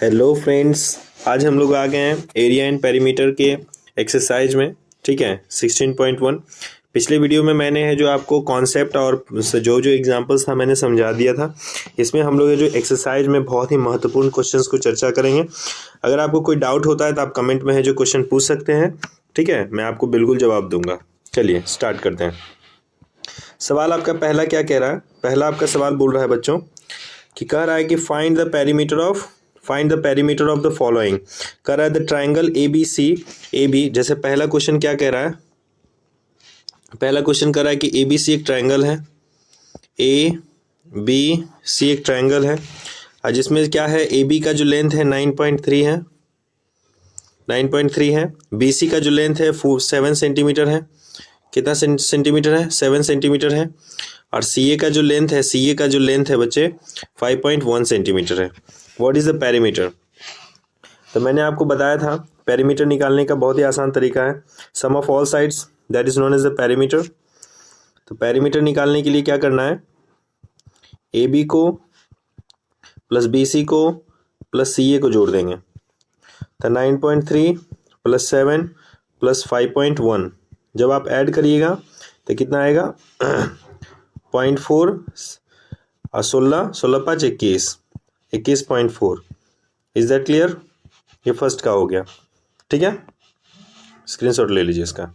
Hello friends, आज हम लोग आ गए हैं एरिया एंड पेरीमीटर के एक्सरसाइज में। ठीक है, 16.1। पिछले वीडियो में मैंने है जो आपको कॉन्सेप्ट और जो जो एग्जांपल्स था मैंने समझा दिया था। इसमें हम लोग जो एक्सरसाइज में बहुत ही महत्वपूर्ण क्वेश्चंस को चर्चा करेंगे। अगर आपको कोई डाउट होता है तो आप कमेंट में है जो क्वेश्चन पूछ सकते हैं। ठीक है, मैं आपको बिल्कुल जवाब दूंगा। चलिए स्टार्ट करते हैं। सवाल आपका पहला क्या कह रहा है? पहला आपका सवाल बोल रहा है बच्चों कि कह रहा है कि find the perimeter of the following. कह रहा है the triangle A B C A B. जैसे पहला क्वेश्चन क्या कह रहा है? पहला क्वेश्चन कह रहा है कि ए बी सी एक ट्राइंगल है, ए बी सी एक ट्राइंगल है, और जिसमें क्या है, ए बी का जो लेंथ है 9.3 है, 9.3 है। बी सी का जो लेंथ है 7 सेंटीमीटर है। कितना सेंटीमीटर है? 7 सेंटीमीटर है। और सी ए का जो लेंथ है बच्चे 5.1 सेंटीमीटर है। What is the perimeter? तो मैंने आपको बताया था पेरीमीटर निकालने का बहुत ही आसान तरीका है, sum of all sides, that is known as the perimeter. तो पेरीमीटर निकालने के लिए क्या करना है? ए बी को प्लस बी सी को प्लस सी ए को जोड़ देंगे। तो 9.3 प्लस 7 प्लस 5.1 जब आप ऐड करिएगा तो कितना आएगा? 0.4 और 16 5 21.4। Is that clear? ये फर्स्ट का हो गया। ठीक है, स्क्रीनशॉट ले लीजिए इसका।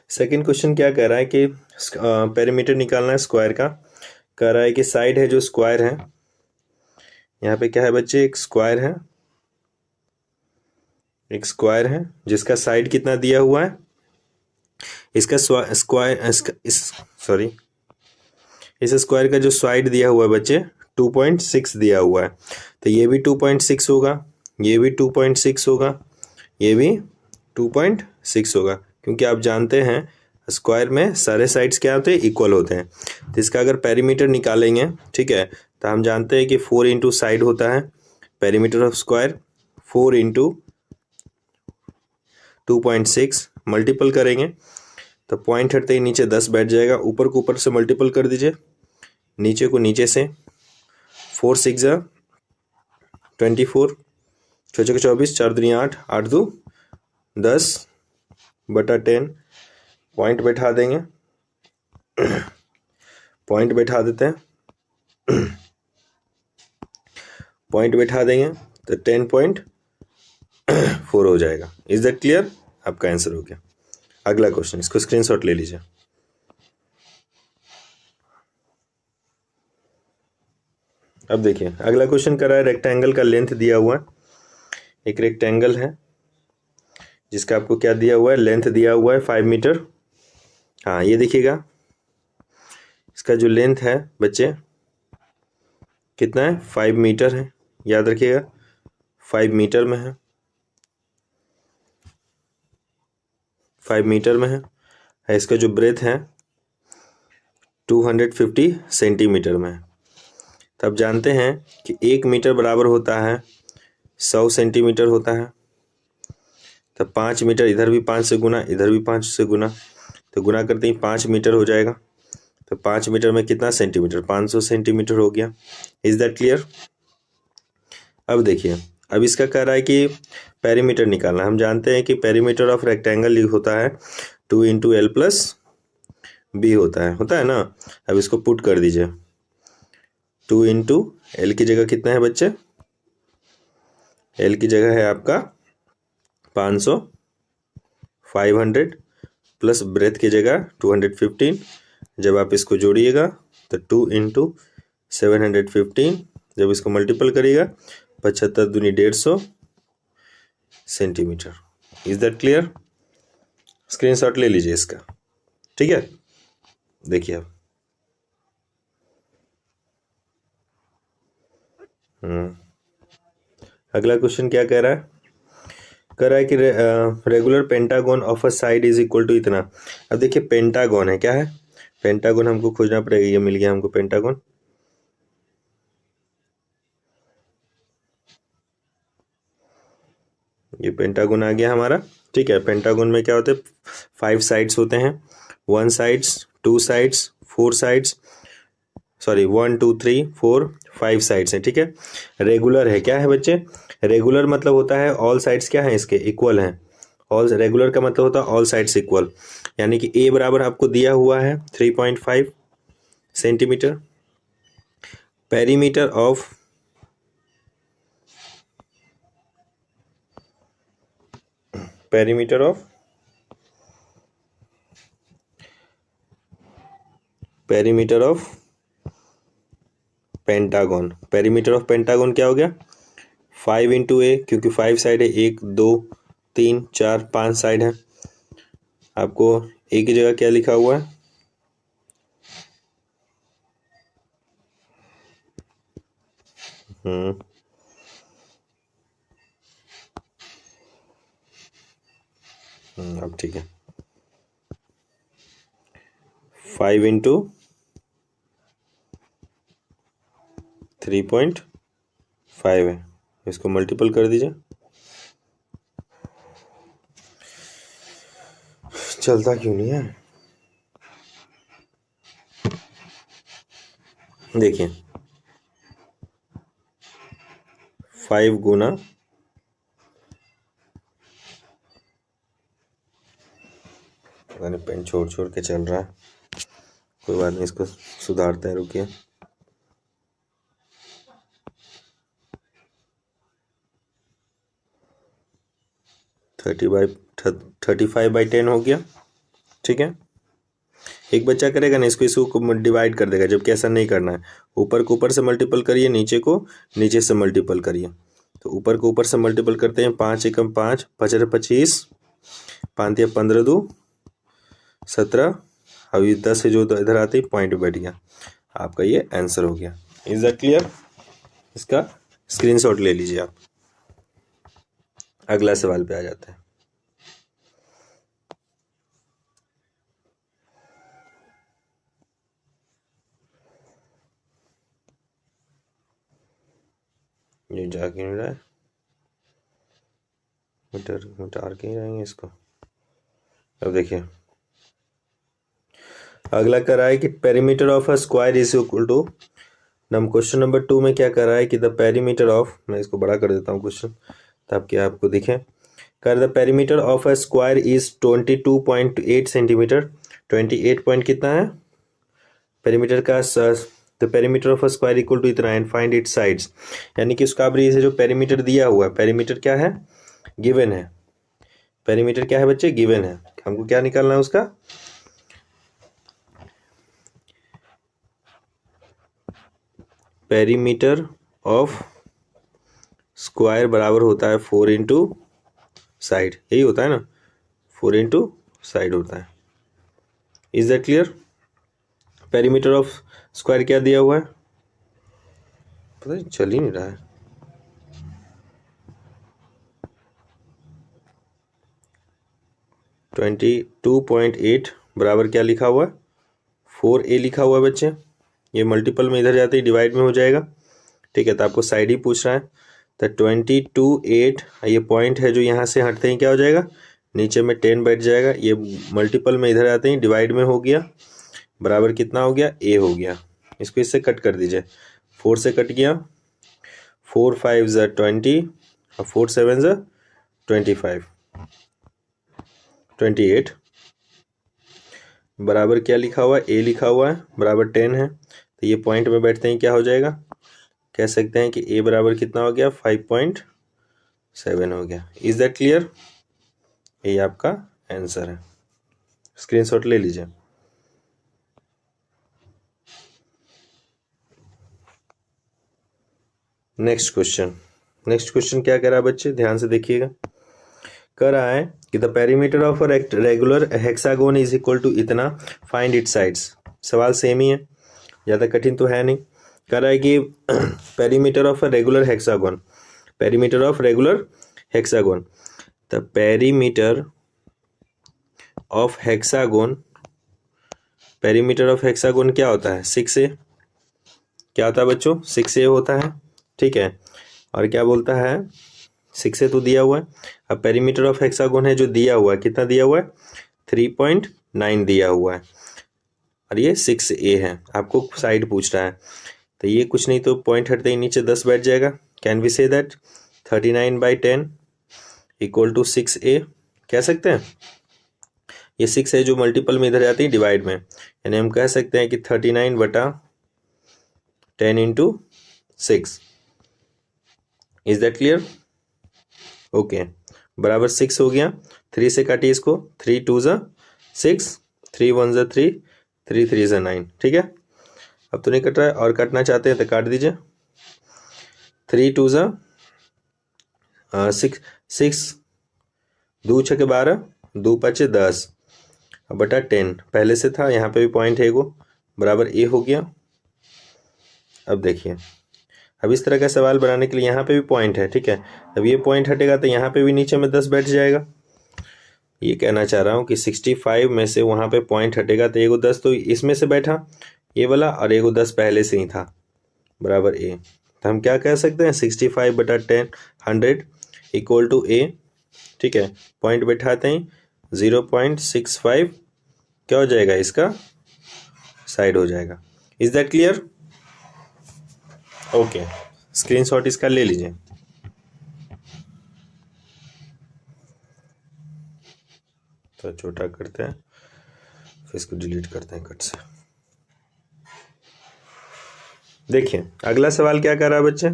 सेकंड क्वेश्चन क्या कह रहा है कि पेरीमीटर निकालना है स्क्वायर का। कह रहा है कि साइड है जो स्क्वायर है, यहाँ पे क्या है बच्चे? एक स्क्वायर है जिसका साइड कितना दिया हुआ है? इसका इस स्क्वायर का जो साइड दिया हुआ है बच्चे 2.6 दिया हुआ है। तो ये भी 2.6 होगा, ये भी 2.6 होगा, ये भी 2.6 होगा, क्योंकि आप जानते हैं स्क्वायर में सारे साइड्स क्या होते हैं? इक्वल होते हैं। तो इसका अगर पेरीमीटर निकालेंगे, ठीक है, तो हम जानते हैं कि 4 इंटू साइड होता है perimeter of square. 4 into 2.6 multiple करेंगे तो पॉइंट हटते ही नीचे 10 बैठ जाएगा। ऊपर को ऊपर से मल्टीपल कर दीजिए, नीचे को नीचे से। 4 6 24, 6 6 24, 4 दूनी 8, 8 2 10 बटा 10। पॉइंट बैठा देंगे, पॉइंट बैठा देते हैं, पॉइंट बैठा देंगे तो 10.4 हो जाएगा। Is that clear? आपका आंसर हो गया। अगला क्वेश्चन, इसको स्क्रीनशॉट ले लीजिए। अब देखिए अगला क्वेश्चन कर रहा है रेक्टेंगल का लेंथ दिया हुआ है। एक रेक्टेंगल है जिसका आपको क्या दिया हुआ है? लेंथ दिया हुआ है 5 मीटर। हाँ, ये देखिएगा इसका जो लेंथ है बच्चे कितना है? 5 मीटर है। याद रखिएगा 5 मीटर में है, 5 मीटर में है। इसका जो ब्रेथ है 250 सेंटीमीटर में है। तब जानते हैं कि 1 मीटर बराबर होता है 100 सेंटीमीटर होता है। तब 5 मीटर, इधर भी 5 से गुना, इधर भी 5 से गुना, तो गुना करते ही 5 मीटर हो जाएगा। तो 5 मीटर में कितना सेंटीमीटर? 500 सेंटीमीटर हो गया। Is that clear? अब देखिए, अब इसका कह रहा है कि पेरीमीटर निकालना। हम जानते हैं कि पेरीमीटर ऑफ रेक्टेंगल होता है 2 इंटू एल प्लस बी होता है ना। अब इसको पुट कर दीजिए। 2 इंटू एल की जगह कितना है बच्चे? एल की जगह है आपका 500, 500 प्लस ब्रेथ की जगह 215। जब आप इसको जोड़िएगा तो 2 इंटू 715, जब इसको मल्टीपल करिएगा 75 दूनी 150 centimetre. Is that clear? Screenshot ले लीजिए इसका। ठीक है, देखिए अब अगला क्वेश्चन क्या कह रहा है? कह रहा है कि regular pentagon of a side is equal to इतना। अब देखिए पेंटागन है, क्या है? पेंटागन हमको खोजना पड़ेगा। ये मिल गया हमको पेंटागन। ये पेंटागन आ गया हमारा। ठीक है, पेंटागन में क्या होते हैं? 5 साइड्स होते हैं, 1 sides, 2 sides, 4 sides, sorry 1 2 3 4 5 sides हैं, ठीक है। रेगुलर है, क्या है बच्चे, रेगुलर मतलब होता है ऑल साइड्स क्या है इसके, इक्वल हैं। ऑल रेगुलर का मतलब होता है ऑल साइड्स इक्वल, यानी कि ए बराबर आपको दिया हुआ है 3.5 centimetre. Perimeter of perimeter of perimeter of pentagon, perimeter of pentagon क्या हो गया 5 इंटू ए, क्योंकि 5 साइड है, 1 2 3 4 5 साइड है। आपको ए की जगह क्या लिखा हुआ है, अब ठीक है 5 इंटू 3.5 है, इसको मल्टीपल कर दीजिए। चलता क्यों नहीं है, देखिए 5 गुना पता नहीं पेन छोड़ छोड़ के चल रहा है, कोई बात नहीं, इसको सुधारते हैं, रुकिए। 35/10 हो गया, ठीक है। एक बच्चा करेगा ना इसको डिवाइड कर देगा, जबकि ऐसा नहीं करना है। ऊपर को ऊपर से मल्टीपल करिए, नीचे को नीचे से मल्टीपल करिए। तो ऊपर को ऊपर से मल्टीपल करते हैं, 5 एकम 5, 5 25, 5 या 15 2 17, अभी 10 से जो इधर आती है पॉइंट बैठ गया, आपका ये आंसर हो गया। इज दैट क्लियर, इसका स्क्रीनशॉट ले लीजिए आप। अगला सवाल पे आ जाते हैं। ये जा क्यों नहीं रहा है, मिटार के ही रहेंगे इसको। अब देखिए अगला कर रहा है कि perimeter of a square is equal to, नम क्वेश्चन नंबर 2 में क्या कर रहा है कि द पेरीमीटर ऑफ, मैं इसको बड़ा कर देता हूँ क्वेश्चन ताकि आपको दिखे। कर the perimeter of a square is 22.8 centimetre. 28 point कितना है पेरीमीटर का, the perimeter of a square equal to इतना एंड फाइंड इट्स साइड्स, यानी कि उसका अब ये जो पेरीमीटर दिया हुआ है, पेरीमीटर क्या है, गिवन है। पेरीमीटर क्या है बच्चे, गिवन है। हमको क्या निकालना है उसका, पेरीमीटर ऑफ स्क्वायर बराबर होता है 4 इंटू साइड, यही होता है ना, 4 इंटू साइड होता है। Is that clear. Perimeter of square क्या दिया हुआ है, पता नहीं चल ही नहीं रहा है, ट्वेंटी 2.8 बराबर क्या लिखा हुआ है, 4a लिखा हुआ है बच्चे। ये मल्टीपल में इधर जाते ही डिवाइड में हो जाएगा, ठीक है। तो आपको साइड ही पूछ रहा है, तो 22.8 ये पॉइंट है जो यहाँ से हटते ही क्या हो जाएगा, नीचे में 10 बैठ जाएगा। ये मल्टीपल में इधर आते ही डिवाइड में हो गया, बराबर कितना हो गया, a हो गया। इसको इससे कट कर दीजिए, 4 से कट गया, 4 5 ज़ा 20 और 4 7 ज़ा 25, 28 बराबर क्या लिखा हुआ है, a लिखा हुआ है, बराबर 10 है। तो ये पॉइंट में बैठते ही क्या हो जाएगा, कह सकते हैं कि a बराबर कितना हो गया, 5.7 हो गया। इज दैट क्लियर, ये आपका आंसर है। स्क्रीनशॉट ले लीजिए। नेक्स्ट क्वेश्चन क्या कह रहा है बच्चे, ध्यान से देखिएगा। कह रहा है कि the perimeter of a regular hexagon is equal to इतना, फाइंड इट साइड्स। सवाल सेम ही है, ज़्यादा कठिन तो है नहीं। कह रहा है कि perimeter of a regular hexagon, perimeter of regular hexagon, the perimeter of hexagon, perimeter of hexagon क्या होता है, 6a, क्या होता है बच्चों, 6a होता है, ठीक है। और क्या बोलता है, 6a तो दिया हुआ है। अब पेरीमीटर ऑफ हेक्सागोन है जो दिया हुआ है, कितना दिया हुआ है, 3.9 दिया हुआ है। और ये 6A है, आपको साइड पूछ रहा है। तो ये कुछ नहीं तो पॉइंट हटते ही नीचे 10 बैठ जाएगा। Can we say that 39/10 equal to 6A, कह सकते हैं। ये 6 है जो मल्टीपल में इधर जाती है डिवाइड में, यानी हम कह सकते हैं कि 39/10 into 6। Is that clear? Okay, बराबर 6 हो गया। 3 से काटिए इसको, 3 2 ज़ा 6, 3 1 ज़ा 3, 3 3 ज़ा 9। ठीक है, अब तो नहीं कट रहा है, और काटना चाहते हैं तो काट दीजिए। 3 2 ज़ा 6, 6 2 6 12, 2 5 10 बटा 10 पहले से था, यहाँ पे भी पॉइंट है एगो, बराबर A हो गया। अब देखिए, अब इस तरह का सवाल बनाने के लिए यहाँ पे भी पॉइंट है, ठीक है। अब ये पॉइंट हटेगा तो यहाँ पे भी नीचे में 10 बैठ जाएगा। ये कहना चाह रहा हूँ कि 65 में से वहाँ पे पॉइंट हटेगा तो एगो 10 तो इसमें से बैठा ये वाला, और एगो 10 पहले से ही था, बराबर A। तो हम क्या कह सकते हैं, 65/10 100 इक्वल टू A। ठीक है, पॉइंट बैठाते हैं 0.65 क्या हो जाएगा, इसका साइड हो जाएगा। Is that clear? Okay, screenshot इसका ले लीजिए। तो छोटा करते हैं, फिर इसको डिलीट करते हैं कट से। देखिए अगला सवाल क्या कर रहा है बच्चे,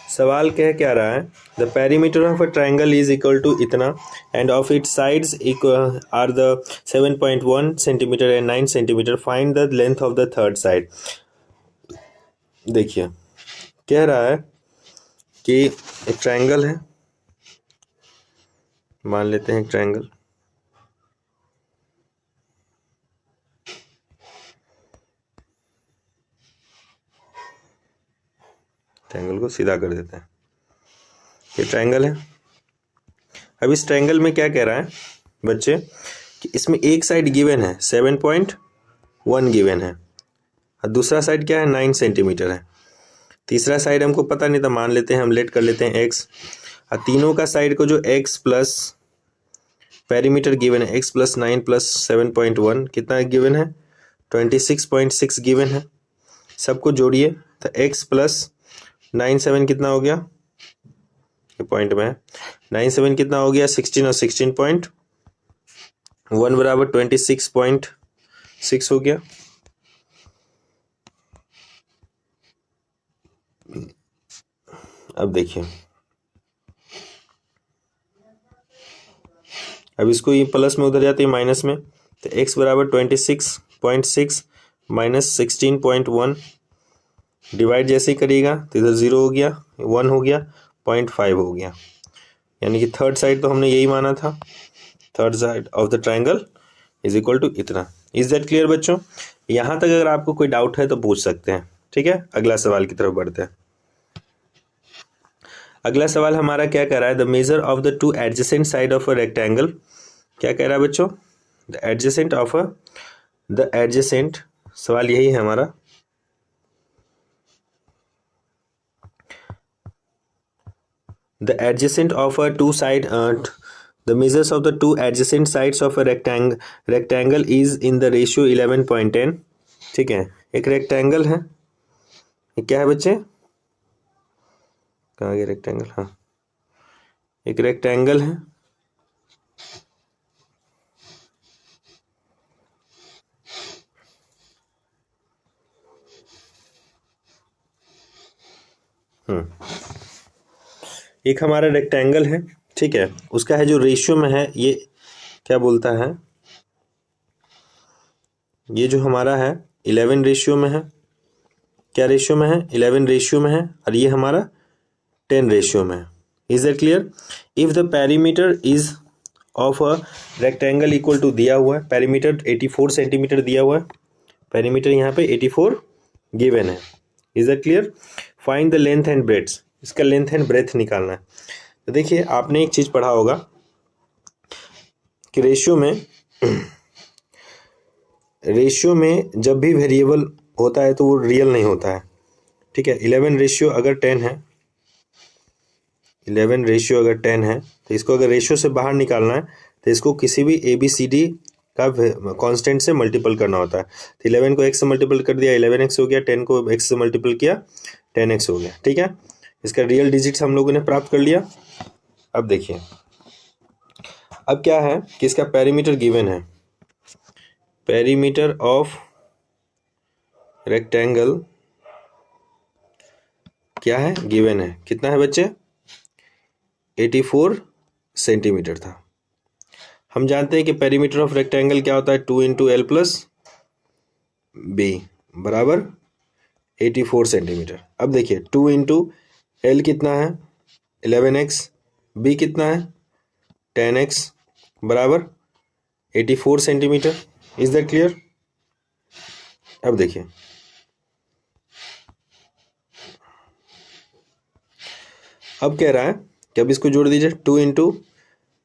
सवाल क्या रहा है, the perimeter of a triangle is equal to इतना and of its sides are the 7.1 centimetre and 9 centimetre, find the length of the third side. देखिए कह रहा है कि एक ट्राइंगल है, मान लेते हैं एक ट्राइंगल, ट्राइंगल को सीधा कर देते हैं, ये ट्राइंगल है। अब इस ट्राइंगल में क्या कह रहा है बच्चे कि इसमें एक साइड गिवन है 7.1 गिवन है, और दूसरा साइड क्या है 9 सेंटीमीटर है। तीसरा साइड हमको पता नहीं था, मान लेते हैं हम लेट कर लेते हैं x, और तीनों का साइड को जो x प्लस पेरीमीटर गिवन है, x प्लस 9 प्लस 7.1 कितना गिवन है, 26.6 गिवन है। सबको जोड़िए तो x प्लस 9 7 कितना हो गया, ये पॉइंट में है, 9 7 कितना हो गया 16, और 16.1 बराबर 26.6 हो गया। अब देखिए, अब इसको ये प्लस में उधर जाती है माइनस में, तो x बराबर 26.6 माइनस 16.1 डिवाइड जैसे ही करिएगा तो इधर 0 हो गया, 1 हो गया, 0.5 हो गया, यानी कि थर्ड साइड तो हमने यही माना था, third side of the triangle is equal to इतना। इज दैट क्लियर बच्चों? यहाँ तक अगर आपको कोई डाउट है तो पूछ सकते हैं। ठीक है, अगला सवाल की तरफ बढ़ते हैं। अगला सवाल हमारा क्या कह रहा है, the major of the two adjacent side of a rectangle. क्या कह रहा है बच्चों, the adjacent of the adjacent, सवाल यही है हमारा। The adjacent of a two side, the measures of the two adjacent sides of a rectangle is in the ratio 11.10। ठीक है, एक रेक्टेंगल है, ये क्या है बच्चे, कहाँ गया रेक्टेंगल, हाँ एक रेक्टेंगल है, एक हमारा रेक्टेंगल है, ठीक है, उसका है जो रेशियो में है, ये क्या बोलता है, ये जो हमारा है 11 रेशियो में है, क्या रेशियो में है, 11 रेशियो में है, और ये हमारा 10 रेशियो में है। Is that clear? If the perimeter is of a rectangle equal to, दिया हुआ है पेरीमीटर 84 सेंटीमीटर दिया हुआ है, पेरीमीटर यहाँ पे 84 गिवन है। Is that clear? Find the length and breadth, इसका लेंथ एंड ब्रेथ निकालना है। तो देखिए आपने एक चीज पढ़ा होगा कि रेशियो में जब भी वेरिएबल होता है तो वो रियल नहीं होता है। ठीक है, 11 रेशियो अगर 10 है, 11 रेशियो अगर 10 है, तो इसको अगर रेशियो से बाहर निकालना है तो इसको किसी भी ABCD का कांस्टेंट से मल्टीपल करना होता है। तो 11 को x से मल्टीपल कर दिया 11x हो गया, 10 को x से मल्टीपल किया 10x हो गया। ठीक है, इसका रियल डिजिट्स हम लोगों ने प्राप्त कर लिया। अब देखिए, अब क्या है कि इसका पेरीमीटर गिवन है, पेरीमीटर ऑफ रेक्टेंगल क्या है, गिवन है। कितना है बच्चे, 84 सेंटीमीटर था। हम जानते हैं कि पेरीमीटर ऑफ रेक्टेंगल क्या होता है, 2 इंटू एल प्लस बी बराबर 84 सेंटीमीटर। अब देखिए 2 इंटू एल कितना है 11x, बी कितना है 10x बराबर 84 सेंटीमीटर। Is that clear? अब देखिए, अब कह रहा है कि अब इसको जोड़ दीजिए, 2 इंटू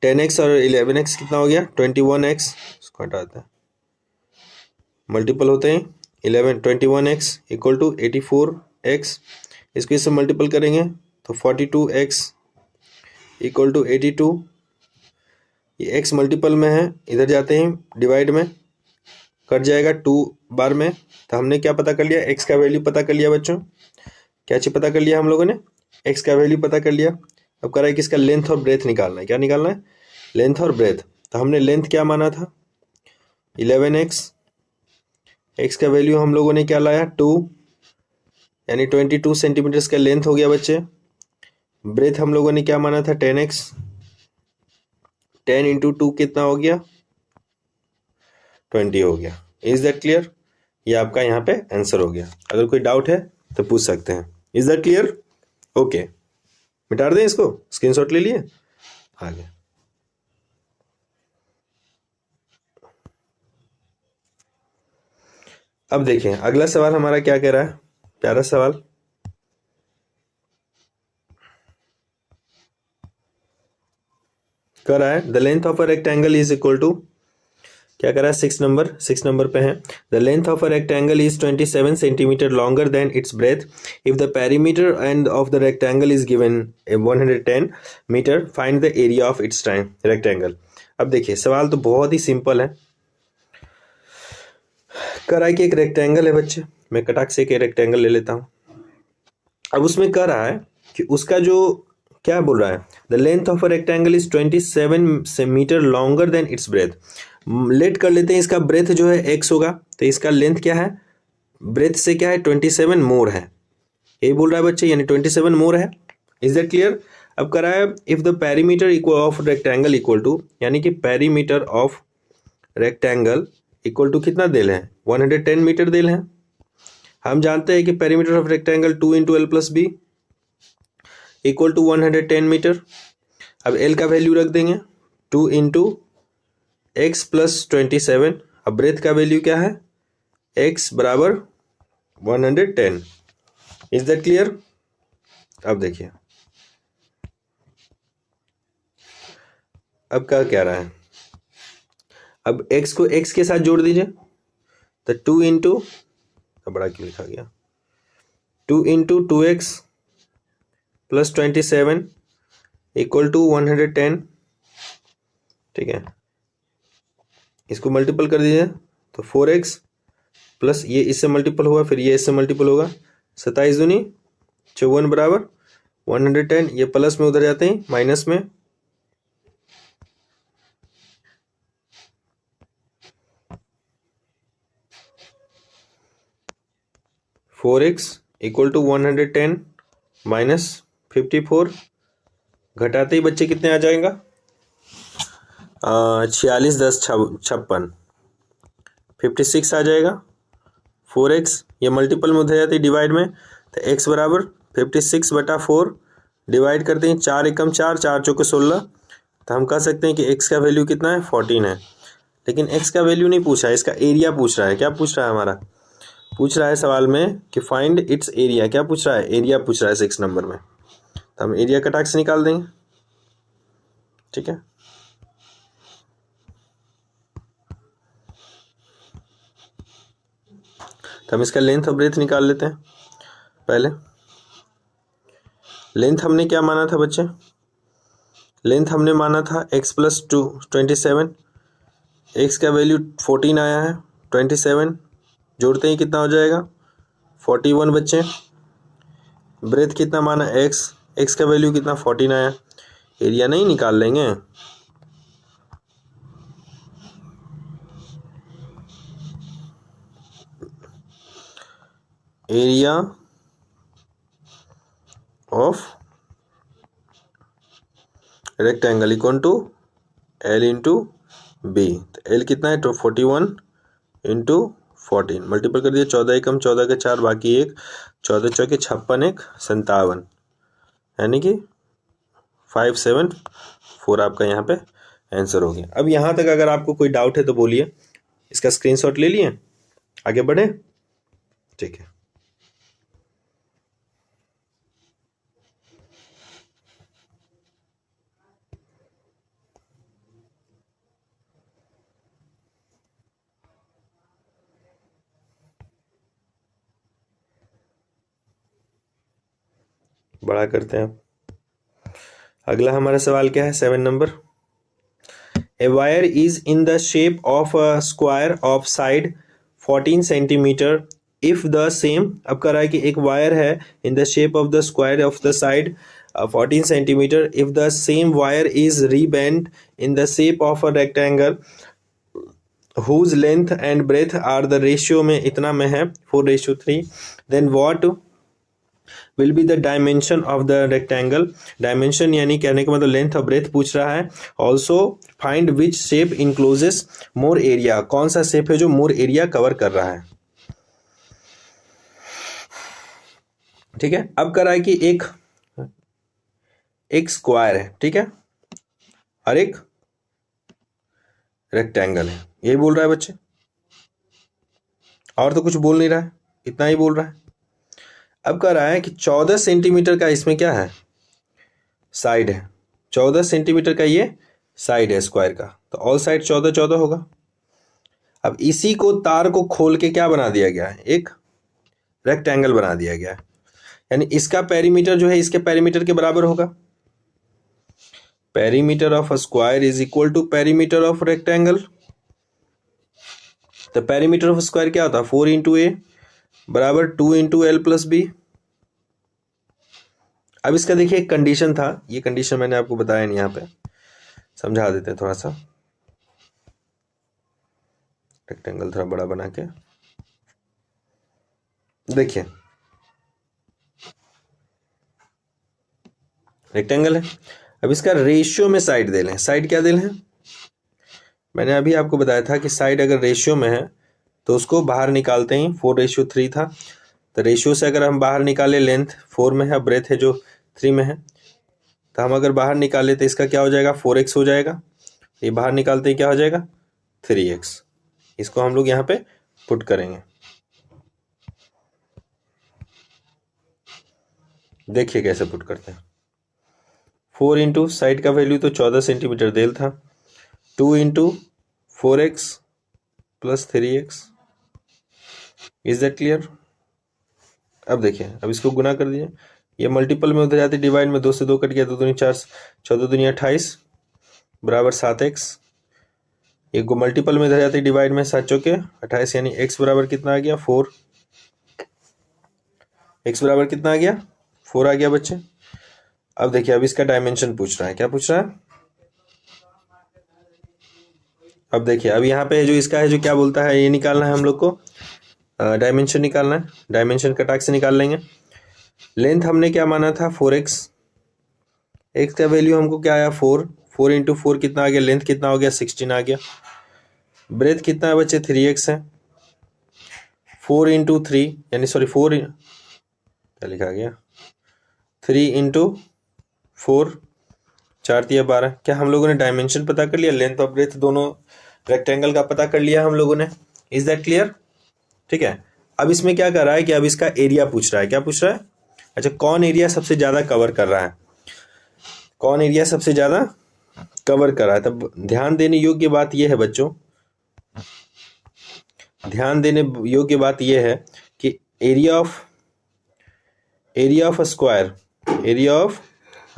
10x और 11x कितना हो गया 21x, इसको हटाते हैं, मल्टीपल होते हैं 21x इक्वल टू 84x, इसको इससे मल्टीपल करेंगे तो 42x इक्वल टू 82। ये x मल्टीपल में है, इधर जाते हैं डिवाइड में, कट जाएगा 2 बार में। तो हमने क्या पता कर लिया, x का वैल्यू पता कर लिया बच्चों। क्या चीज पता कर लिया हम लोगों ने, x का वैल्यू पता कर लिया। अब कह रहा है कि इसका लेंथ और ब्रेथ निकालना है। क्या निकालना है, लेंथ और ब्रेथ। तो हमने लेंथ क्या माना था 11x, x का वैल्यू हम लोगों ने क्या लाया 2, यानी 22 सेंटीमीटर का लेंथ हो गया बच्चे। ब्रेथ हम लोगों ने क्या माना था 10x, 10 इंटू 2 कितना हो गया 20 हो गया। Is that clear? ये आपका यहाँ पे आंसर हो गया। अगर कोई डाउट है तो पूछ सकते हैं। Is that clear? ओके, मिटा दें इसको, स्क्रीनशॉट ले लिए आगे। अब देखें अगला सवाल हमारा क्या कह रहा है, प्यारा सवाल। कर रहा है the length of a rectangle is equal to, क्या कर रहा है 6 नंबर पे है। The length of a rectangle is 27 centimetre longer than its breadth. If the perimeter and of the rectangle is given 110 metre, find the area of its time rectangle. अब देखिए सवाल तो बहुत ही सिंपल है। कर रहा है कि एक रेक्टेंगल है बच्चे, मैं कटाक से एक रेक्टेंगल ले लेता हूं। अब उसमें कह रहा है कि उसका जो क्या बोल रहा है, the length of a rectangle is 27 metre longer than its breadth. Let कर लेते हैं इसका ब्रेथ जो है x होगा, तो इसका लेंथ क्या है, ब्रेथ से क्या है 27 मोर है, यही बोल रहा है बच्चे, यानी 27 मोर है। Is that clear? अब कह रहा है if the perimeter equal of rectangle equal to, यानी कि perimeter of rectangle equal to कितना देल है 110 मीटर देल है। हम जानते हैं कि perimeter of rectangle 2 into L plus B equal to 110 metre. अब एल का वैल्यू रख देंगे 2 इंटू एक्स प्लस 27। अब ब्रेथ का वैल्यू क्या है x बराबर 110। Is that clear? अब देखिए अब क्या कह रहा है, अब x को x के साथ जोड़ दीजिए, तो 2 इंटू, बड़ा क्यों लिखा गया, 2 into 2x plus 27 equal to 110। ठीक है, इसको मल्टीपल कर दीजिए तो 4x प्लस ये इससे मल्टीपल हुआ, फिर ये इससे मल्टीपल होगा, 27 दूनी 54 बराबर 110। ये प्लस में उधर जाते हैं माइनस में, four X equal to 110 minus 54, घटाते ही बच्चे कितने आ जाएगा 46 10 56 56 आ जाएगा। 4x ये मल्टीपल में उधर जाती है डिवाइड में, तो x बराबर 56 बटा 4 डिवाइड करते हैं, 4 एकम 4 4 चौके 16। तो हम कह सकते हैं कि x का वैल्यू कितना है 14 है। लेकिन x का वैल्यू नहीं पूछा है, इसका एरिया पूछ रहा है। क्या पूछ रहा है हमारा, पूछ रहा है सवाल में कि फाइंड इट्स एरिया। क्या पूछ रहा है, एरिया पूछ रहा है 6 नंबर में। तो हम एरिया कटाक से निकाल देंगे। ठीक है, तो हम इसका लेंथ और ब्रेथ निकाल लेते हैं। पहले लेंथ हमने क्या माना था बच्चे, लेंथ हमने माना था x प्लस 27 एक्स का वैल्यू 14 आया है, 27 जोड़ते ही कितना हो जाएगा 41 बच्चे। ब्रेथ कितना माना एक्स का वैल्यू कितना 14 आया। एरिया नहीं निकाल लेंगे, area of rectangle equal to L into B. तो एल कितना है तो 41 इंटू 14 मल्टीपल कर दिया, 14 एकम 14 के 4 बाकी 1, 14 चौके 56 1 57, यानी कि 574 आपका यहाँ पे आंसर हो गया। अब यहाँ तक अगर आपको कोई डाउट है तो बोलिए। इसका स्क्रीनशॉट ले लिए, आगे बढ़े, ठीक है। बड़ा करते हैं। अगला हमारा सवाल क्या है, 7 नंबर। A wire is in the shape of a square of side 14 centimetre if the same. अब कह रहा है कि एक वायर है in the shape of the square of the side 14 centimetre if the same wire is rebent in the shape of a rectangle whose length and breadth are the ratio में इतना में है 4:3, then what will be the dimension of the rectangle। dimension यानी कहने का मतलब length और breath पूछ रहा है। also find which shape encloses more area, कौन सा शेप है जो more area कवर कर रहा है। ठीक है, अब कर रहा है कि एक स्क्वायर है, ठीक है, और एक रेक्टेंगल है, यही बोल रहा है बच्चे, और तो कुछ बोल नहीं रहा है, इतना ही बोल रहा है। अब कह रहा है कि 14 सेंटीमीटर का इसमें क्या है, साइड है। 14 सेंटीमीटर का ये साइड है स्क्वायर का, तो ऑल साइड 14 14 होगा। अब इसी को तार को खोल के क्या बना दिया गया है, एक रेक्टेंगल बना दिया गया है, यानी इसका पेरीमीटर जो है इसके पेरीमीटर के बराबर होगा। Perimeter of a square is equal to perimeter of rectangle. तो पेरीमीटर ऑफ स्क्वायर क्या होता है, 4 इंटू ए बराबर 2 इंटू एल प्लस बी। अब इसका देखिए एक कंडीशन था, ये कंडीशन मैंने आपको बताया नहीं, यहाँ पे समझा देते हैं थोड़ा सा। रेक्टेंगल थोड़ा बड़ा बना के देखिए, रेक्टेंगल है। अब इसका रेशियो में साइड दे लें। साइड क्या दे लें, मैंने अभी आपको बताया था कि साइड अगर रेशियो में है तो उसको बाहर निकालते ही 4:3 था, तो रेशियो से अगर हम बाहर निकाले, लेंथ 4 में है, ब्रेथ है जो 3 में है, तो हम अगर बाहर निकाले तो इसका क्या हो जाएगा 4x हो जाएगा। ये बाहर निकालते ही क्या हो जाएगा 3x। इसको हम लोग यहाँ पे पुट करेंगे, देखिए कैसे पुट करते हैं। 4 इंटू साइड का वैल्यू तो 14 सेंटीमीटर देल था, 2 into 4x plus 3x। Is that clear. अब देखिए, अब इसको गुना कर दीजिए, ये मल्टीपल में उधर जाती, डिवाइड में 2 से 2 कट गया, 2 दूनी 4, 14 दूनी 28 बराबर 7x। एक को मल्टीपल में इधर जाती, डिवाइड में 7 चौके 28, यानी x बराबर कितना आ गया 4। x बराबर कितना आ गया 4 आ गया बच्चे। अब देखिए, अब इसका डायमेंशन पूछ रहा है, क्या पूछ रहा है। अब देखिए, अब यहाँ पे जो इसका है, जो क्या बोलता है, ये निकालना है हम लोग को, डायमेंशन निकालना है। डायमेंशन कटाक से निकाल लेंगे। लेंथ हमने क्या माना था 4x, x का वैल्यू हमको क्या आया 4 इंटू 4 कितना आ गया, लेंथ कितना हो गया 16 आ गया। ब्रेथ कितना है बच्चे 3x है, 4 इंटू 3 यानी सॉरी 4 क्या लिखा गया 3 इंटू 4, 4 तिया 12। क्या हम लोगों ने डायमेंशन पता कर लिया, लेंथ और ब्रेथ दोनों रेक्टेंगल का पता कर लिया हम लोगों ने। इज दैट क्लियर, ठीक है। अब इसमें क्या कर रहा है कि अब इसका एरिया पूछ रहा है, क्या पूछ रहा है, अच्छा कौन एरिया सबसे ज्यादा कवर कर रहा है, कौन एरिया सबसे ज्यादा कवर कर रहा है। तब ध्यान देने योग्य बात यह है बच्चों, ध्यान देने योग्य बात यह है कि area of square, area of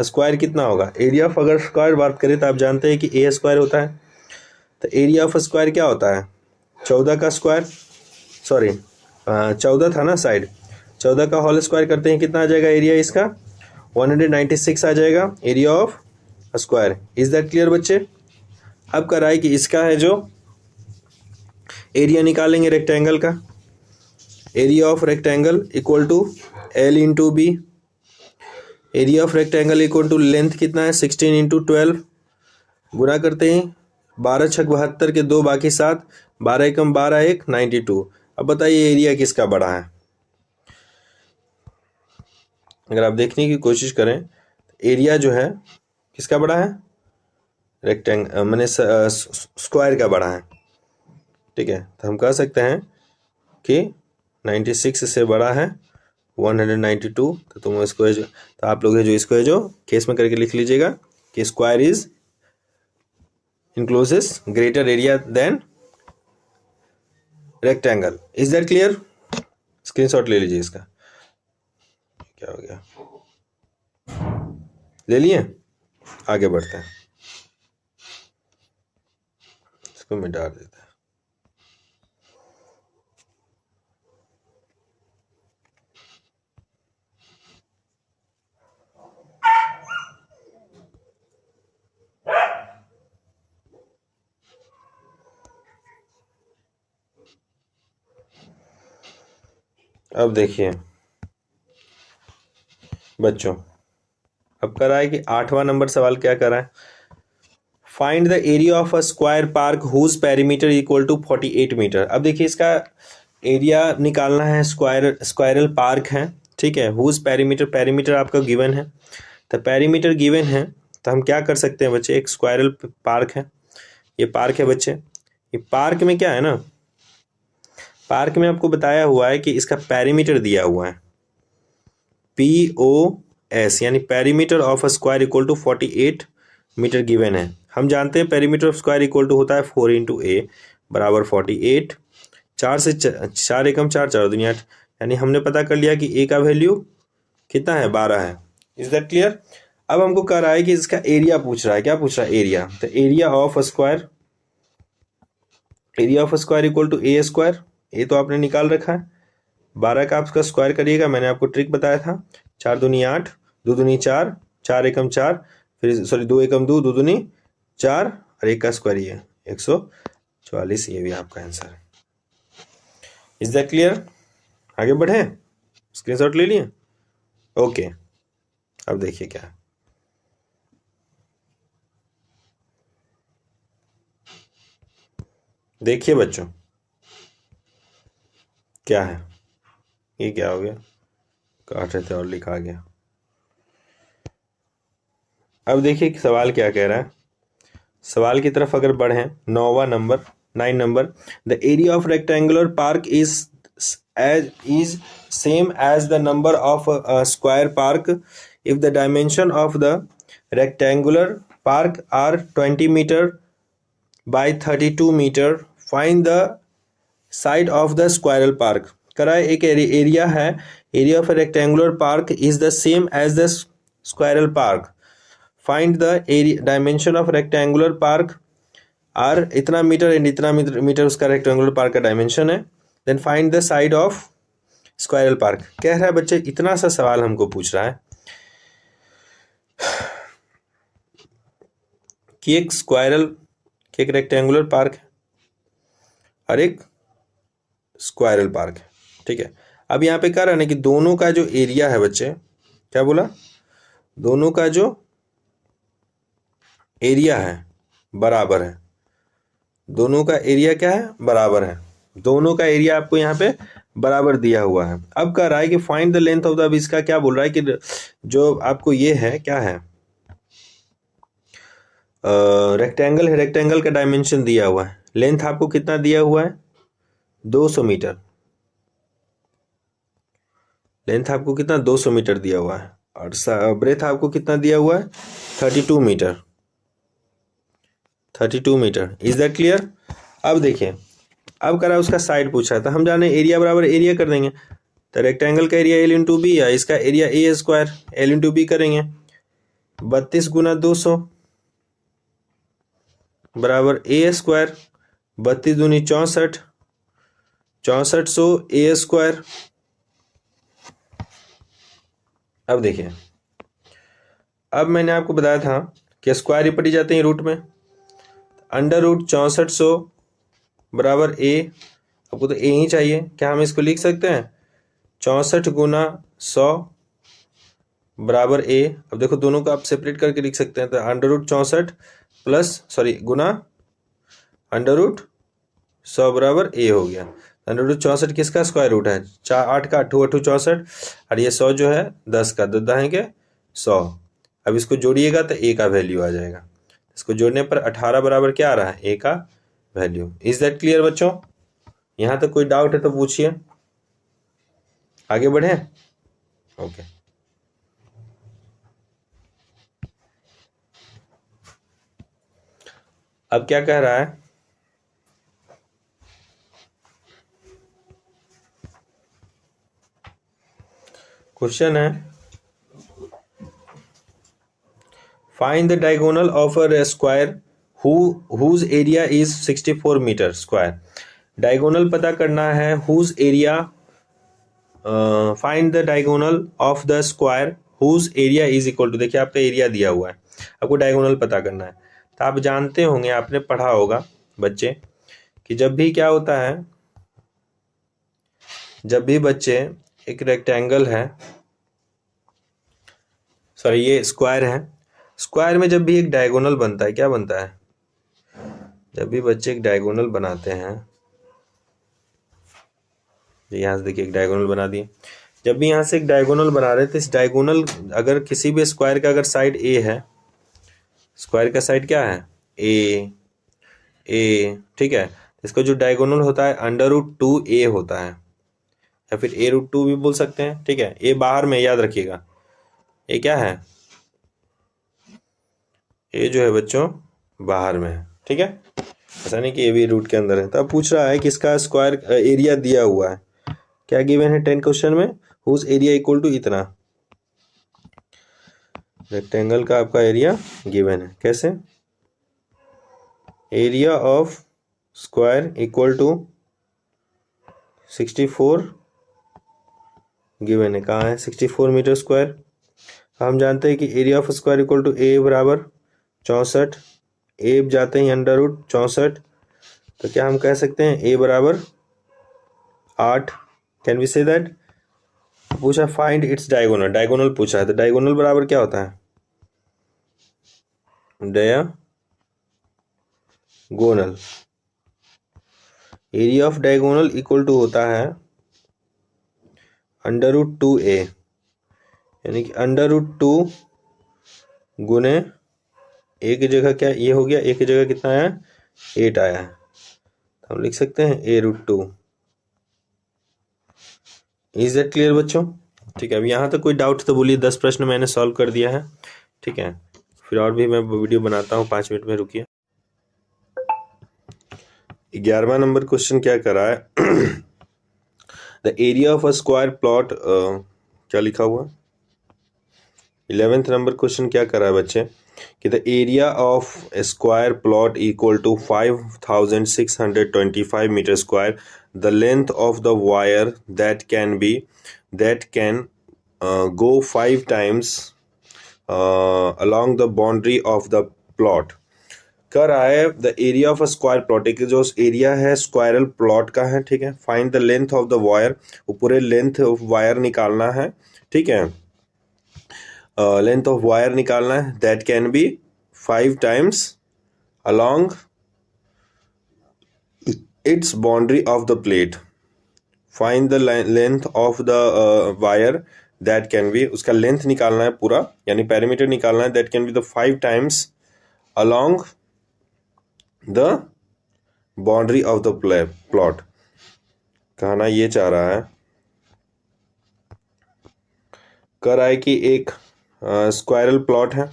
square कितना होगा। एरिया ऑफ अगर स्क्वायर बात करें तो आप जानते हैं कि ए स्क्वायर होता है, तो एरिया ऑफ स्क्वायर क्या होता है, 14 का स्क्वायर, सॉरी 14 था ना साइड, 14 का होल स्क्वायर करते हैं कितना आ जाएगा एरिया इसका, 196 आ जाएगा area of square. Is that clear बच्चे। अब करा है कि इसका है जो एरिया निकालेंगे रेक्टेंगल का, area of rectangle equal to L into B, area of rectangle equal to length कितना है 16 इंटू 12, गुना करते हैं 12 छक 72 के 2 बाकी 7, 12 एकम 12 1 92। अब बताइए एरिया किसका बड़ा है। अगर आप देखने की कोशिश करें एरिया जो है किसका बड़ा है, रेक्टेंगल मैंने स्क्वायर का बड़ा है, ठीक है। तो हम कह सकते हैं कि 96 से बड़ा है 192। तो तुम इसको है जो, तो आप लोग है जो इसको है जो केस में करके लिख लीजिएगा कि square is encloses greater area than rectangle. Is that clear. Screenshot ले लीजिए इसका। क्या हो गया, ले लिए, आगे बढ़ते हैं, इसको मिटा देते हैं। अब देखिए बच्चों, अब करा है कि 8वां नंबर सवाल क्या करा है, find the area of a square park whose perimeter equal to 48 metre. अब देखिए इसका एरिया निकालना है, स्क्वायरल पार्क है, ठीक है। हुज पेरीमीटर, पेरीमीटर आपका गिवन है, तो पेरीमीटर गिवन है तो हम क्या कर सकते हैं बच्चे, एक स्क्वायरल पार्क है, ये पार्क है बच्चे। ये पार्क में क्या है ना, पार्क में आपको बताया हुआ है कि इसका पेरीमीटर दिया हुआ है POS, यानी perimeter of a square equal to 48 metre given है। हम जानते हैं perimeter of square equal to होता है 4 इंटू ए बराबर 48, 4 से 4 एकम 4 4 दुनिया 8, यानी हमने पता कर लिया कि ए का वैल्यू कितना है 12 है। Is that clear. अब हमको कह रहा है कि इसका एरिया पूछ रहा है, क्या पूछ रहा है एरिया, तो area of square, area of square equal to A square, A तो आपने निकाल रखा है, 12 का आपका स्क्वायर करिएगा, मैंने आपको ट्रिक बताया था, 4 दूनी 8, 2 दूनी 4, 4 एकम 4, फिर सॉरी 2 एकम 2, 2 दूनी 4 और 1 का स्क्वायर ये 144, ये भी आपका आंसर है। Is that clear. आगे बढ़े, स्क्रीनशॉट ले लिए, ओके। अब देखिए क्या है, देखिए बच्चों क्या है, ये क्या हो गया, काट रहे थे और लिखा गया। अब देखिए सवाल क्या कह रहा है, सवाल की तरफ अगर बढ़े, 9वां number, 9 number, the area of rectangular park is same as the number of square park if the dimension of the rectangular park are 20 metre by 32 metre, find the side of the square park. कराए एक area है, area of rectangular park is the same as the square park, find the area dimension of rectangular park are इतना metre and इतना metre उसका rectangular park का dimension है, then find the side of square park. कह रहा है बच्चे इतना सा सवाल हमको पूछ रहा है कि एक स्क्वायरल, कि एक रेक्टेंगुलर पार्क है और एक स्क्वायरल पार्क है, ठीक है। अब यहाँ पे कह रहा है ना कि दोनों का जो एरिया है बच्चे, क्या बोला, दोनों का जो एरिया है बराबर है, दोनों का एरिया क्या है बराबर है, दोनों का एरिया आपको यहाँ पे बराबर दिया हुआ है। अब कह रहा है कि find the length of the, अब इसका क्या बोल रहा है कि जो आपको ये है क्या है, रेक्टेंगल है, रेक्टेंगल का डायमेंशन दिया हुआ है, लेंथ आपको कितना दिया हुआ है 200 मीटर, लेंथ आपको कितना 200 मीटर दिया हुआ है, और ब्रेथ आपको कितना दिया हुआ है 32 metre, 32 metre. Is that clear. अब देखिए, अब करा उसका साइड पूछा है, तो हम जाने एरिया बराबर एरिया कर देंगे, तो रेक्टेंगल का एरिया एल इंटू बी है, इसका area A square, L into B करेंगे 32 गुना 200, बराबर ए स्क्वायर, 32 दूनी 64, 6400 ए स्क्वायर। अब देखिए, अब मैंने आपको बताया था कि स्क्वायर ही पड़ी जाते हैं रूट में। अंडर रूट 6400 बराबर ए, आपको तो ए ही चाहिए। क्या हम इसको लिख सकते हैं 64 गुना 100 बराबर ए। अब देखो दोनों को आप सेपरेट करके लिख सकते हैं, तो अंडर रूट 64 प्लस सॉरी गुना अंडर रूट 100 बराबर ए हो गया। अंडर रूट 64 किसका स्क्वायर रूट है, 8 का, 8 8 64, और ये 100 जो है 10 का, 10 है के 100। अब इसको जोड़िएगा तो ए का वैल्यू आ जाएगा। इसको जोड़ने पर 18 बराबर क्या आ रहा है, ए का वैल्यू। इज दैट क्लियर बच्चों? यहाँ तक कोई डाउट है तो पूछिए, आगे बढ़े। ओके अब क्या कह रहा है, क्वेश्चन है find the diagonal of a square whose area is 64 metre square. Diagonal पता करना है, whose area, find the diagonal of the square whose area is equal to, देखिए आपका एरिया दिया हुआ है, आपको डायगोनल पता करना है। तो आप जानते होंगे, आपने पढ़ा होगा बच्चे, कि जब भी क्या होता है, जब भी बच्चे एक रेक्टेंगल है, सॉरी ये स्क्वायर है, स्क्वायर में जब भी एक डायगोनल बनता है, क्या बनता है, जब भी बच्चे एक डायगोनल बनाते हैं, यहाँ से देखिए एक डायगोनल बना दिए, जब भी यहाँ से एक डायगोनल बना रहे थे, इस डायगोनल अगर किसी भी स्क्वायर का अगर साइड ए है, स्क्वायर का साइड क्या है ए, ए ठीक है, इसका जो डायगोनल होता है अंडर रूट 2a होता है, या फिर ए रूट 2 भी बोल सकते हैं, ठीक है। ए बाहर में, याद रखिएगा ए क्या है, ए जो है बच्चों बाहर में है, ठीक है, ऐसा नहीं कि ए भी रूट के अंदर है। तो अब पूछ रहा है कि इसका स्क्वायर एरिया दिया हुआ है, क्या गिवन है 10 क्वेश्चन में, हुज एरिया इक्वल टू इतना, रेक्टेंगल का आपका एरिया गिवन है, कैसे, area of square equal to 64 given है, कहाँ है 64 मीटर स्क्वायर। हम जानते हैं कि area of square equal to A बराबर 64, ए जाते हैं अंडर रूट 64, तो क्या हम कह सकते हैं ए बराबर 8, कैन वी से दैट। पूछा फाइंड इट्स डायगोनल, डायगोनल पूछा है, तो डायगोनल बराबर क्या होता है, diagonal, area of diagonal equal to होता है अंडर रूट 2a, यानी कि अंडर रूट 2 गुने ए की जगह क्या ये हो गया, ए की जगह कितना आया 8 आया है, तो हम लिख सकते हैं ए रूट 2। इज दैट क्लियर बच्चों? ठीक है, अब यहाँ तक कोई डाउट तो बोलिए, 10 प्रश्न मैंने सॉल्व कर दिया है, ठीक है, फिर और भी मैं वीडियो बनाता हूँ, 5 मिनट में रुकिए। 11वां नंबर क्वेश्चन क्या करा है, the area of a square plot, क्या लिखा हुआ, 11th नंबर क्वेश्चन क्या करा है बच्चे, कि the area of a square plot equal to 5625 metre square, the length of the wire that can go 5 times along the boundary of the plot। कर रहा है the area of a square plot, एक जो area है squirrel plot का है, ठीक है। Find the length of the wire, वो पूरे लेंथ ऑफ वायर निकालना है, ठीक है, लेंथ ऑफ वायर निकालना है, that can be 5 times along its boundary of the plate। Find the length of the wire that can be, उसका length निकालना है पूरा, यानी पैरामीटर निकालना है, that can be the 5 times along the boundary of the plot. कहना ये चाह रहा है, कह रहा है कि एक स्क्वायरल प्लॉट है,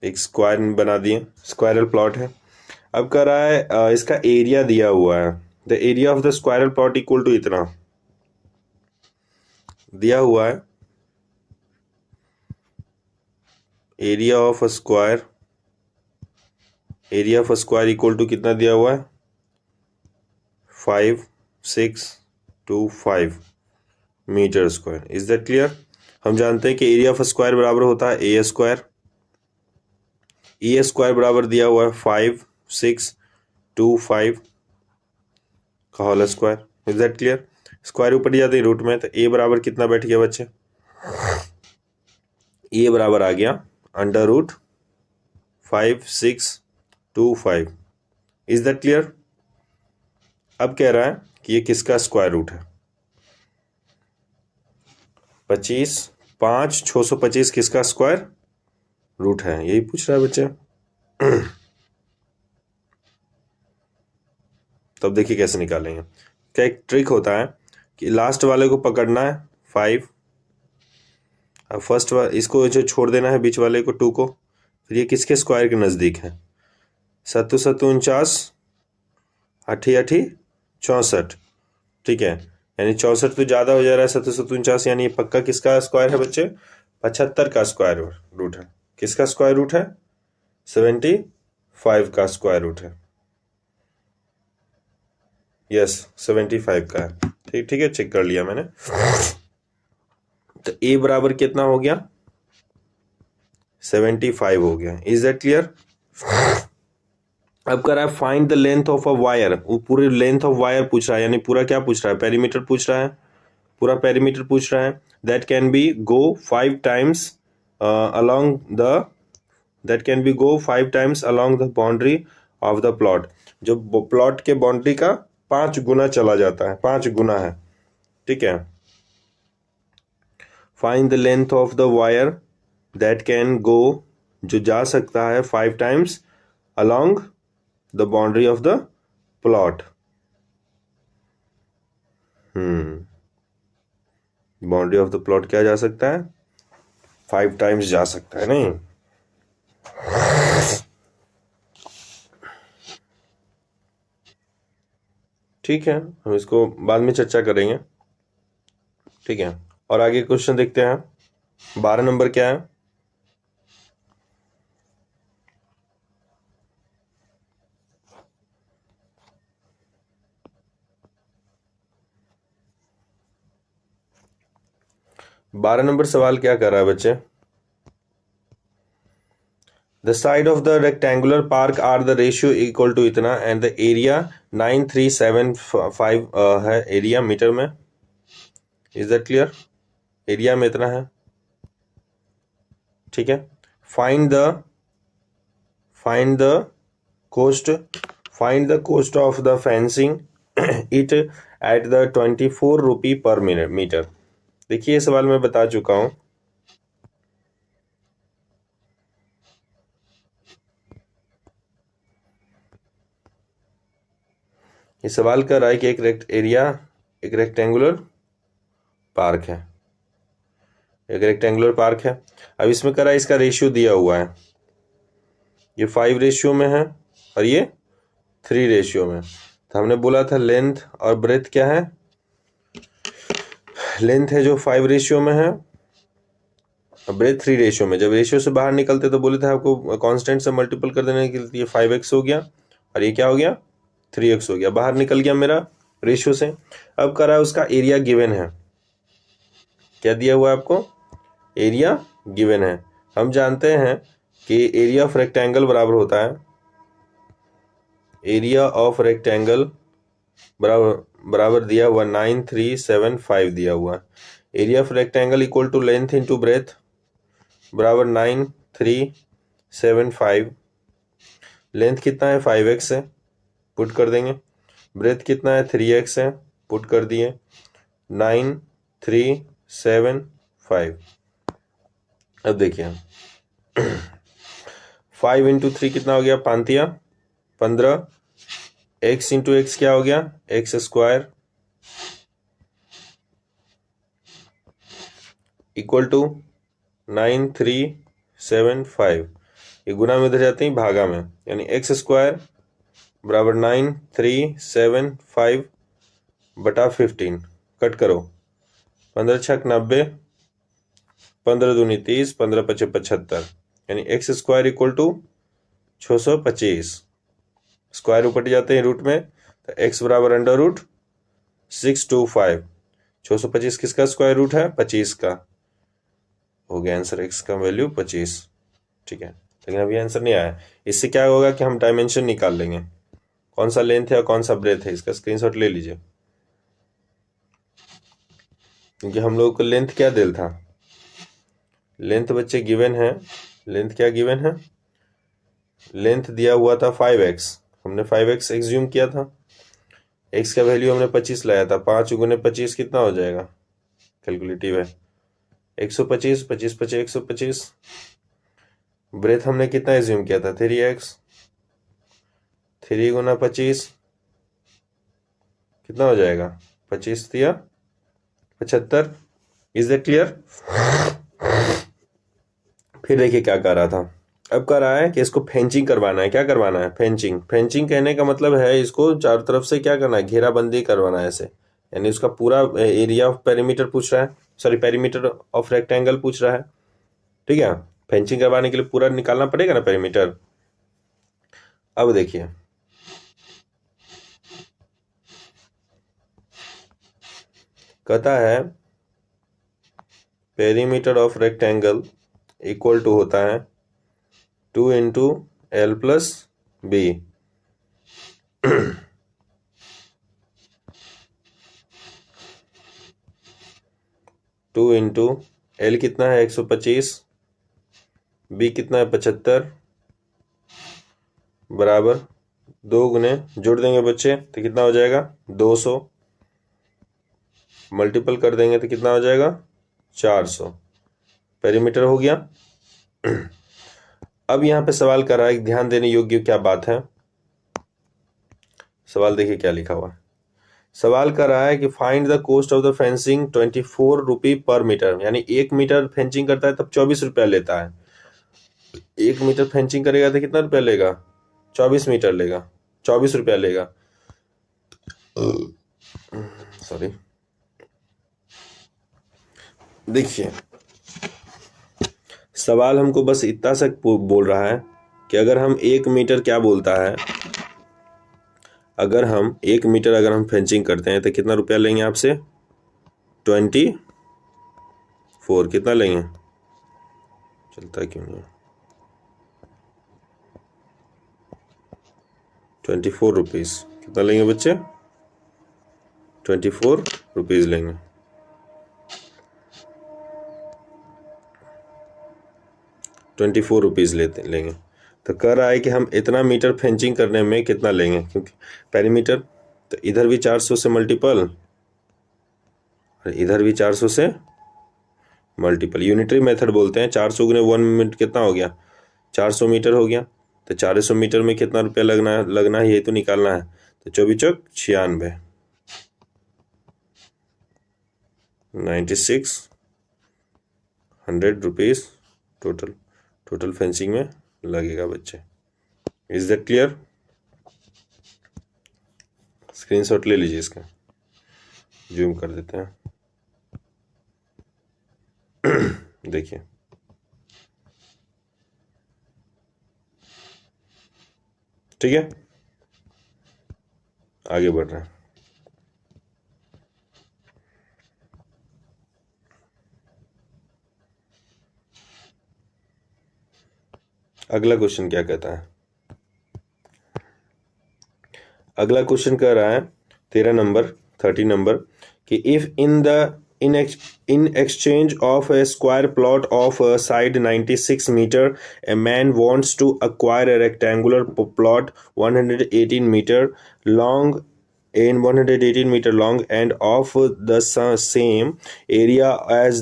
एक स्क्वायर बना दिए, स्क्वायरल प्लॉट है। अब कह रहा है इसका एरिया दिया हुआ है, the area of the square plot equal to इतना दिया हुआ है, area of a square equal to कितना दिया हुआ है 5625 metre square. Is that clear? हम जानते हैं कि एरिया ऑफ स्क्वायर बराबर होता है ए स्क्वायर। ए स्क्वायर बराबर दिया हुआ है 5625 का whole square. Is that clear? Square ऊपर जाते हैं रूट में, तो ए बराबर कितना बैठ गया बच्चे? ए बराबर आ गया under root 5625। Is that clear? अब कह रहा है कि ये किसका स्क्वायर रूट है? 25 5 625 किसका स्क्वायर रूट है, यही पूछ रहा है बच्चे। तब देखिए कैसे निकालेंगे। क्या एक ट्रिक होता है कि लास्ट वाले को पकड़ना है 5, अब फर्स्ट इसको जो छोड़ देना है बीच वाले को 2 को, फिर ये किसके स्क्वायर के नज़दीक है? 7 7 49 8 8 64। ठीक है, यानी 64 तो ज़्यादा हो जा रहा है 7 7 49, यानी ये पक्का किसका स्क्वायर है बच्चे? 75 का स्क्वायर रूट है। किसका स्क्वायर रूट है? 75 का स्क्वायर रूट है। यस 75 का है। ठीक ठीक है, चेक कर लिया मैंने। तो ए बराबर कितना हो गया? 75 हो गया। Is that clear? अब कर रहा है find the length of a wire. वो पूरे लेंथ ऑफ वायर पूछ रहा है, यानी पूरा क्या पूछ रहा है? पेरीमीटर पूछ रहा है, पूरा पेरीमीटर पूछ रहा है। That can be go 5 times along the boundary of the plot. जो प्लॉट के बाउंड्री का 5 गुना चला जाता है, 5 गुना है। ठीक है, find the length of the wire that can go, जो जा सकता है 5 times along the boundary of the plot. Boundary of the plot क्या जा सकता है? 5 टाइम्स जा सकता है, नहीं? ठीक है, हम इसको बाद में चर्चा करेंगे। ठीक है, और आगे क्वेश्चन देखते हैं। 12 नंबर क्या है? बारह नंबर सवाल क्या कर रहा है बच्चे? The side of the rectangular park are the ratio equal to इतना एंड द एरिया 9375 है एरिया मीटर में। Is that clear? एरिया में इतना है। ठीक है, find the cost of the fencing it at the 24 rupee per metre. देखिए, ये सवाल मैं बता चुका हूं। ये सवाल कर रहा है कि एक रेक्टेंगुलर पार्क है, एक रेक्टेंगुलर पार्क है। अब इसमें कर रहा है, इसका रेशियो दिया हुआ है, ये 5 रेशियो में है और ये 3 रेशियो में। तो हमने बोला था लेंथ और ब्रेथ क्या है? लेंथ है जो 5 रेशियो में है और ब्रेथ 3 रेशियो में। जब रेशियो से बाहर निकलते तो बोले थे आपको कांस्टेंट से मल्टीपल कर देने के लिए 5x हो गया और ये क्या हो गया? 3x हो गया। बाहर निकल गया मेरा रेशियो से। अब कर रहा है उसका एरिया गिवन है। क्या दिया हुआ है आपको? एरिया गिवन है। हम जानते हैं कि एरिया ऑफ रेक्टेंगल बराबर होता है, एरिया ऑफ रेक्टेंगल बराबर दिया हुआ 9375 दिया हुआ। Area of rectangle equal to length into breadth बराबर 9375। लेंथ कितना है? 5x है, पुट कर देंगे। ब्रेथ कितना है? 3x है, पुट कर दिए। 9375। अब देखिए 5 इंटू 3 कितना हो गया? 15। x इंटू एक्स क्या हो गया? X square equal to 9375। ये गुना में इधर जाते हैं भागा में, यानी एक्स स्क्वायर बराबर 9375 बटा 15। कट करो, 15 छक 90, 15 दूनी 30, 15 पचे 75। यानी X square equal to 625, square ऊपर जाते हैं रूट में, तो एक्स बराबर अंडर रूट 625। 625 किसका स्क्वायर रूट है? 25 का। हो गया आंसर, एक्स का वैल्यू 25। ठीक है, लेकिन अभी आंसर नहीं आया। इससे क्या होगा कि हम डायमेंशन निकाल लेंगे, कौन सा लेंथ है और कौन सा ब्रेथ है। इसका स्क्रीनशॉट ले लीजिए, क्योंकि हम लोगों को लेंथ क्या दिल था, लेंथ बच्चे गिवन है, लेंथ क्या गिवन है, लेंथ दिया हुआ था 5x, हमने 5x एग्ज्यूम किया था, x का वैल्यू हमने 25 लाया था, 5 गुने 25 कितना हो जाएगा, कैलकुलेटिव है 125, 25 25 125। ब्रेथ हमने कितना एज्यूम किया था, 3x, 3 गुना 25 कितना हो जाएगा, 25 दिया 75। Is that clear? फिर देखिए क्या कर रहा था, अब कर रहा है कि इसको फेंचिंग करवाना है। क्या करवाना है? फेंचिंग। फेंचिंग कहने का मतलब है इसको चारों तरफ से क्या करना है, घेराबंदी करवाना है ऐसे, यानी उसका पूरा एरिया ऑफ पेरीमीटर पूछ रहा है, सॉरी पेरीमीटर ऑफ रेक्टेंगल पूछ रहा है। ठीक है, फेंचिंग करवाने के लिए पूरा निकालना पड़ेगा ना पेरीमीटर। अब देखिए कहता है perimeter of rectangle equal to होता है 2 into L plus B. 2 into L कितना है 125, बी कितना है 75, बराबर 2 गुने जोड़ देंगे बच्चे तो कितना हो जाएगा 200, मल्टीपल कर देंगे तो कितना हो जाएगा 400। पेरीमीटर हो गया। अब यहाँ पे सवाल कर रहा है, ध्यान देने योग्य क्या बात है, सवाल देखिए क्या लिखा हुआ है। सवाल कर रहा है कि find the cost of the fencing 24 rupee per metre, यानी 1 मीटर फेंसिंग करता है तब 24 रुपया लेता है। 1 मीटर फेंसिंग करेगा तो कितना रुपया लेगा, 24 मीटर लेगा, 24 रुपया लेगा। सॉरी, देखिए सवाल हमको बस इतना सा बोल रहा है कि अगर हम 1 मीटर क्या बोलता है, अगर हम 1 मीटर अगर हम फेंसिंग करते हैं तो कितना रुपया लेंगे आपसे, 24, कितना लेंगे, चलता क्यों नहीं, 24 रुपीज़ कितना लेंगे बच्चे, 24 रुपीज़ लेंगे। ₹24 लेंगे। तो कह रहा है कि हम इतना मीटर फेंचिंग करने में कितना लेंगे, क्योंकि पेरीमीटर तो इधर भी 400 से मल्टीपल और इधर भी 400 से मल्टीपल, यूनिटरी मेथड बोलते हैं। 400 गुने 1 मिनट कितना हो गया, 400 मीटर हो गया। तो 400 मीटर में कितना रुपया लगना है ये तो निकालना है। तो 24 चौक 96, 9600 रुपीज़ टोटल फेंसिंग में लगेगा बच्चे। Is that clear? स्क्रीनशॉट ले लीजिए, इसका जूम कर देते हैं। देखिए ठीक है, आगे बढ़ रहे हैं। अगला क्वेश्चन क्या कहता है, अगला क्वेश्चन कह रहा है 13 नंबर 30 नंबर कि if in exchange of a square plot of a side 96 meter a man wants to acquire a rectangular plot 118 meter long and 118 meter long and of the same area as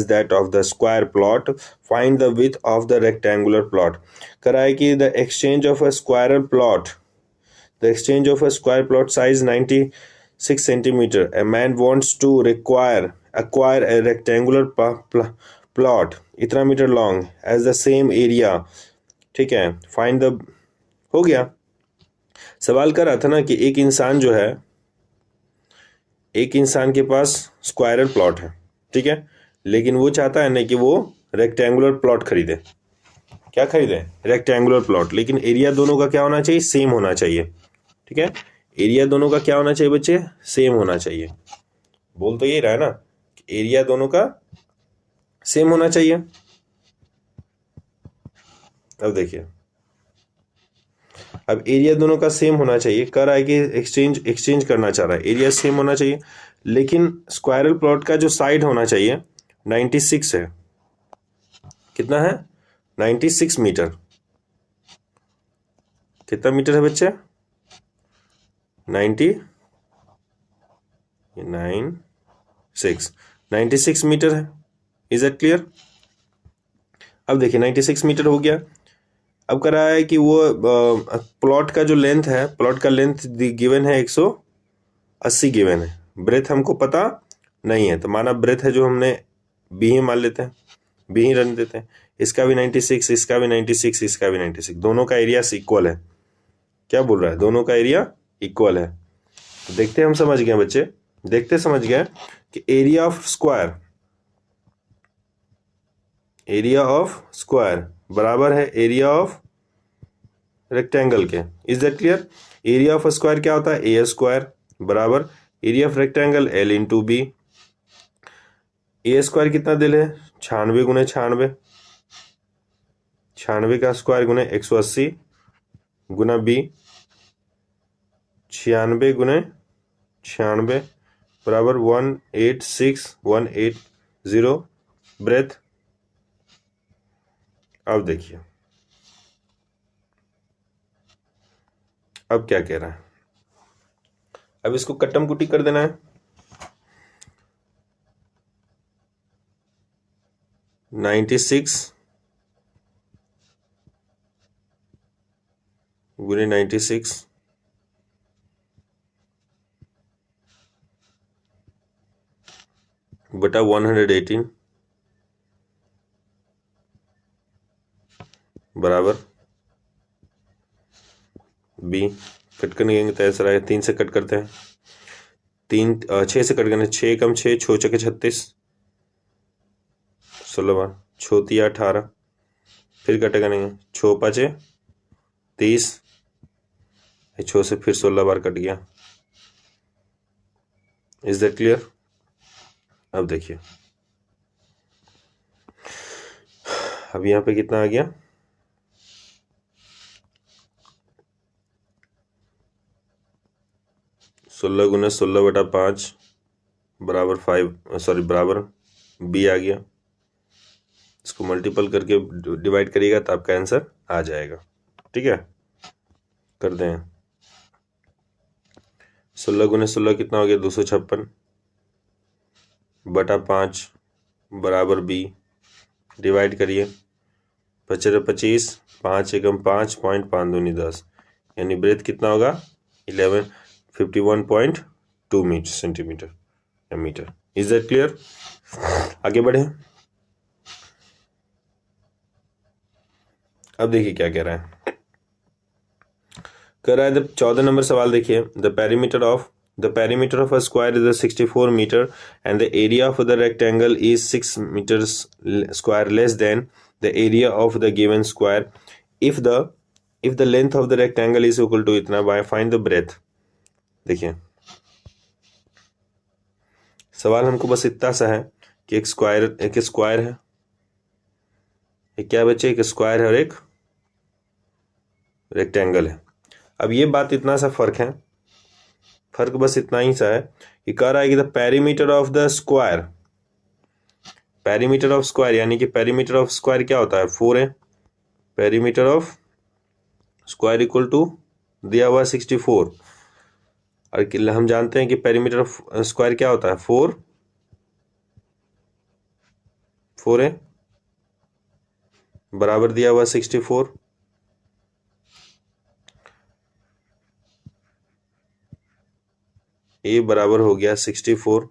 that of the square plot, find the width of the rectangular plot। करा है कि the exchange of a square plot size 96 centimeter, a man wants to acquire a rectangular plot इतना metre long as the same area। ठीक है, find the, हो गया। सवाल कर रहा था ना कि एक इंसान जो है, एक इंसान के पास स्क्वायरल प्लॉट है, ठीक है, लेकिन वो चाहता है ना कि वो रेक्टेंगुलर प्लॉट खरीदे। क्या खरीदें, रेक्टेंगुलर प्लॉट, लेकिन एरिया दोनों का क्या होना चाहिए, सेम होना चाहिए। ठीक है, एरिया दोनों का क्या होना चाहिए बच्चे, सेम होना चाहिए। बोल तो यही रहा है ना, एरिया दोनों का सेम होना चाहिए। अब देखिए, अब एरिया दोनों का सेम होना चाहिए, कर रहा है कि एक्सचेंज करना चाह रहा है, एरिया सेम होना चाहिए, लेकिन स्क्वायरल प्लॉट का जो साइड होना चाहिए 96 है। कितना है, 96 मीटर। कितना मीटर है बच्चे, 96 मीटर है। Is it clear. अब देखिए 96 मीटर हो गया। अब कह रहा है कि वो प्लॉट का जो लेंथ है, प्लॉट का लेंथ गिवन है 180 गिवन है, ब्रेथ हमको पता नहीं है, तो माना ब्रेथ है जो हमने बी ही मान लेते हैं, बी ही रन देते हैं। इसका भी 96, इसका भी 96, इसका भी 96, दोनों का एरिया इक्वल है। क्या बोल रहा है, दोनों का एरिया इक्वल है। तो देखते हम समझ गए बच्चे, देखते समझ गए कि एरिया ऑफ स्क्वायर बराबर है एरिया ऑफ रेक्टेंगल के। Is that clear. Area of square क्या होता है, ए स्क्वायर बराबर area of rectangle L into B. A square कितना दिल है, 96 गुने 96, 96 का स्क्वायर गुने 180 गुना बी, 96 गुने 96 बराबर 186,180 ब्रेथ। अब देखिए, अब क्या कह रहा है, अब इसको कट्टम कुटी कर देना है। 96 गुने 96 बटा 118 बराबर बी। कट करने तो ऐसा रहेगा, 3 से कट करते हैं, 6 से कट करने, 6 कम 6, 6 चके 36, 16 बार, 6 18, फिर कट करेंगे, 6 5 30, 6 से फिर 16 बार कट गया। Is that clear. अब देखिए, अब यहाँ पे कितना आ गया, 16 गुना 16 बटा 5 बराबर 5, सॉरी बराबर बी आ गया। इसको मल्टीपल करके डिवाइड करिएगा तो आपका आंसर आ जाएगा। ठीक है, कर दें। 16 गुने 16 कितना हो गया, 256 बटा 5 बराबर बी, डिवाइड करिए, 25 25, 5 एकम 5, 5 दूनी 10, यानी ब्रेथ कितना होगा 51.2 सेंटीमीटर या मीटर। Is that clear. आगे बढ़े, अब देखिए क्या कह रहा है, कह रहा है 14 नंबर सवाल देखिए, the perimeter of a square is 64 metre and the area of the rectangle is 6 metre square less than the area of the given square if the length of the rectangle is equal to इतना, by find the breadth. देखिए सवाल हमको बस इतना सा है कि एक स्क्वायर है, एक क्या बच्चे, एक स्क्वायर है और एक रेक्टेंगल है। अब ये बात इतना सा फर्क बस इतना ही सा है कि कह रहा है कि द पेरीमीटर ऑफ स्क्वायर, यानी कि पेरीमीटर ऑफ स्क्वायर क्या होता है, 4 है, perimeter of square equal to दिया हुआ 64, और हम जानते हैं कि पेरीमीटर ऑफ स्क्वायर क्या होता है, 4 है बराबर दिया हुआ 64, ए बराबर हो गया 64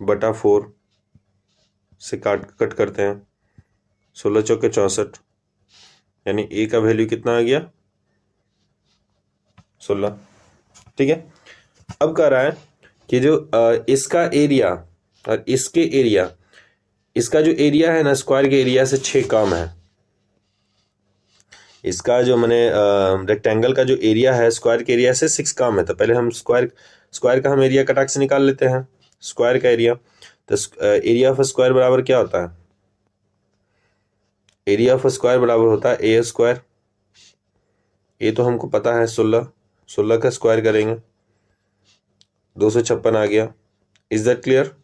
बटा 4 से कट करते हैं, 16 चौके 64, यानी ए का वैल्यू कितना आ गया 16। ठीक है, अब कह रहा है कि जो इसका एरिया और इसके एरिया इसका जो एरिया है ना स्क्वायर के एरिया से 6 कम है। इसका जो मैंने रेक्टेंगल का जो एरिया है स्क्वायर के एरिया से 6 कम है। तो पहले हम स्क्वायर का हम एरिया कटाक से निकाल लेते हैं, स्क्वायर का एरिया। तो एरिया ऑफ स्क्वायर बराबर क्या होता है? एरिया ऑफ स्क्वायर बराबर होता है ए स्क्वायर। ये तो हमको पता है 16 का स्क्वायर करेंगे 256 आ गया। Is that clear?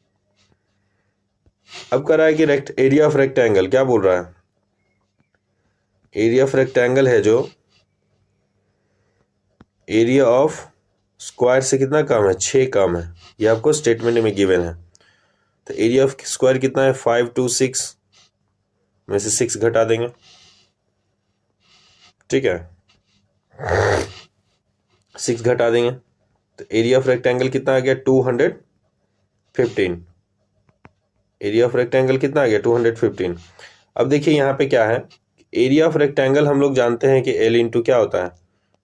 अब कह रहा है कि एरिया ऑफ रेक्टेंगल, क्या बोल रहा है? एरिया ऑफ रेक्टेंगल है जो एरिया ऑफ स्क्वायर से कितना कम है? 6 कम है। ये आपको स्टेटमेंट में गिवन है। तो एरिया ऑफ स्क्वायर कितना है? 526 में से 6 घटा देंगे, ठीक है, 6 घटा देंगे तो एरिया ऑफ रेक्टेंगल कितना आ गया? 215। एरिया ऑफ रेक्टेंगल कितना आ गया? 215। अब देखिए यहाँ पे क्या है, एरिया ऑफ रेक्टेंगल हम लोग जानते हैं कि L इंटू क्या होता है?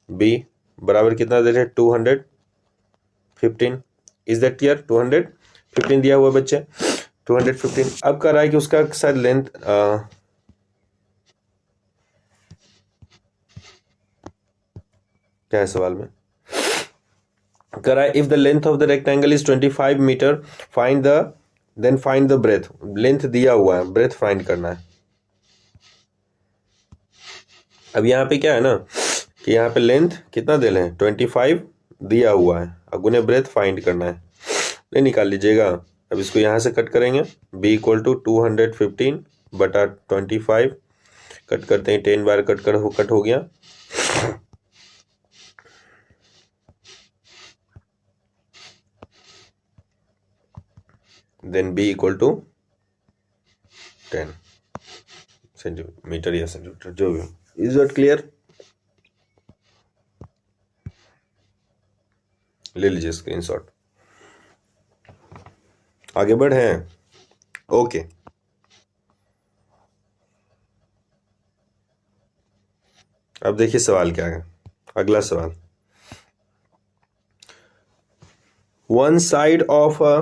B बराबर कितना दे रहे हैं? 215। Is that clear? 215 दिया हुआ बच्चे, 215। अब कह रहा है कि उसका शायद लेंथ क्या है सवाल में? कह रहा है if the length of the rectangle is 25 metre find the breadth. Length दिया हुआ है, ब्रेथ फाइंड करना है। अब यहाँ पे क्या है ना कि यहाँ पे लेंथ कितना दे रहे हैं? 25 दिया हुआ है, अब उन्हें ब्रेथ फाइंड करना है। नहीं निकाल लीजिएगा। अब इसको यहाँ से कट करेंगे, b इक्वल टू 215 बटा 25, कट करते हैं 10 बार कट हो गया। Then b equal to 10 centimetre या सेंटीमीटर जो भी। Is that clear? ले लीजिए स्क्रीनशॉट, आगे बढ़े। ओके अब देखिए सवाल क्या है। अगला सवाल, one side of a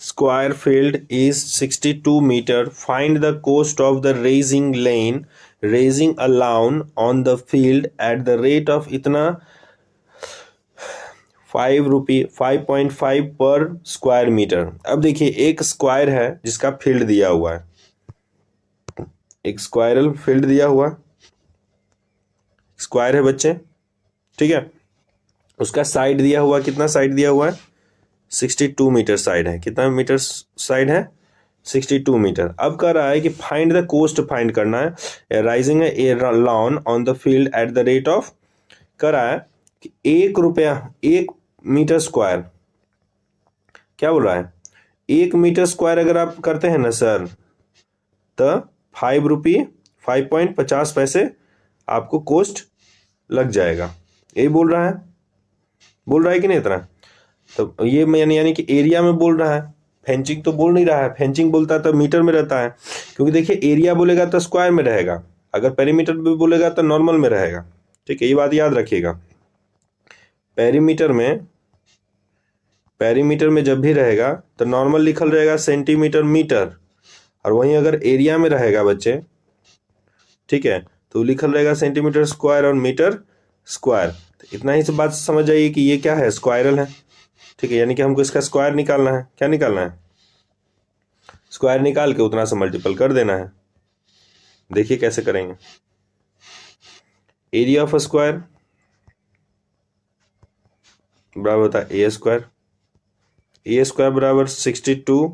square field is 62 meter. Find the cost of the raising a lawn on the field at the rate of इतना 5.5 पर स्क्वायर मीटर। अब देखिए एक स्क्वायर है जिसका फील्ड दिया हुआ है, एक स्क्वायरल फील्ड दिया हुआ स्क्वायर है बच्चे, ठीक है। उसका साइड दिया हुआ, कितना साइड दिया हुआ है? 62 मीटर साइड है। कितना मीटर साइड है? 62 मीटर। अब कह रहा है कि फाइंड द कोस्ट फाइंड करना है rising A lawn on the field at the rate of, कह रहा है कि 1 रुपया 1 मीटर स्क्वायर, क्या बोल रहा है? 1 मीटर स्क्वायर अगर आप करते हैं ना सर तो 5 रुपये 5.50 पैसे आपको कोस्ट लग जाएगा। यही बोल रहा है कि नहीं इतना? तो ये यानी कि एरिया में बोल रहा है, फेंचिंग तो बोल नहीं रहा है। फेंचिंग बोलता तो मीटर में रहता है, क्योंकि देखिए एरिया बोलेगा तो स्क्वायर में रहेगा, अगर पेरीमीटर भी बोलेगा तो नॉर्मल में रहेगा, ठीक है। ये बात याद रखिएगा। पेरीमीटर में जब भी रहेगा तो नॉर्मल लिखल रहेगा सेंटीमीटर मीटर, और वहीं अगर एरिया में रहेगा बच्चे, ठीक है, तो लिखल रहेगा सेंटीमीटर स्क्वायर और मीटर स्क्वायर। तो इतना ही से बात समझ जाइए कि ये क्या है? स्क्वायरल है, ठीक है। यानी कि हमको इसका स्क्वायर निकालना है। क्या निकालना है? स्क्वायर निकाल के उतना से मल्टीपल कर देना है। देखिए कैसे करेंगे। एरिया ऑफ स्क्वायर बराबर होता है ए स्क्वायर। ए स्क्वायर बराबर 62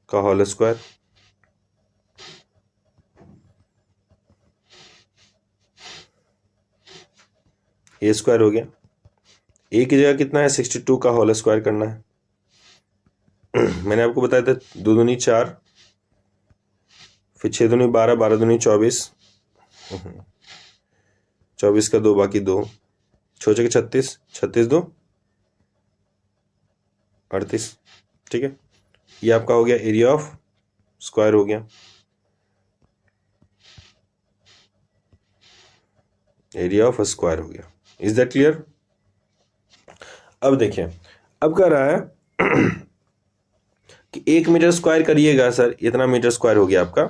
का होल स्क्वायर। ए स्क्वायर हो गया। ए की जगह कितना है? 62 का होल स्क्वायर करना है। मैंने आपको बताया था 2 दूनी 4, फिर 6 दूनी 12, 12 दूनी 24, 24 का 2 बाकी 2, 6 के 36, 36 2 38, ठीक है। ये आपका हो गया एरिया ऑफ स्क्वायर हो गया, एरिया ऑफ स्क्वायर हो गया। Is that clear? अब देखिए, अब कह रहा है कि 1 मीटर स्क्वायर करिएगा सर, इतना मीटर स्क्वायर हो गया आपका।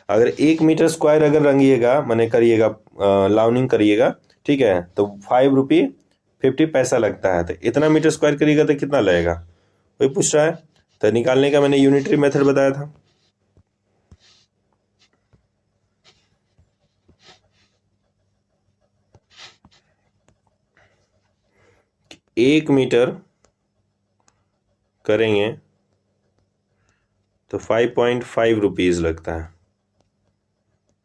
अगर 1 मीटर स्क्वायर अगर रंगिएगा माने करिएगा, लाउनिंग करिएगा, ठीक है, तो 5 रुपये 50 पैसा लगता है। तो इतना मीटर स्क्वायर करिएगा तो कितना लगेगा, वही पूछ रहा है। तो निकालने का मैंने यूनिटरी मेथड बताया था। एक मीटर करेंगे तो 5.5 रुपीज लगता है,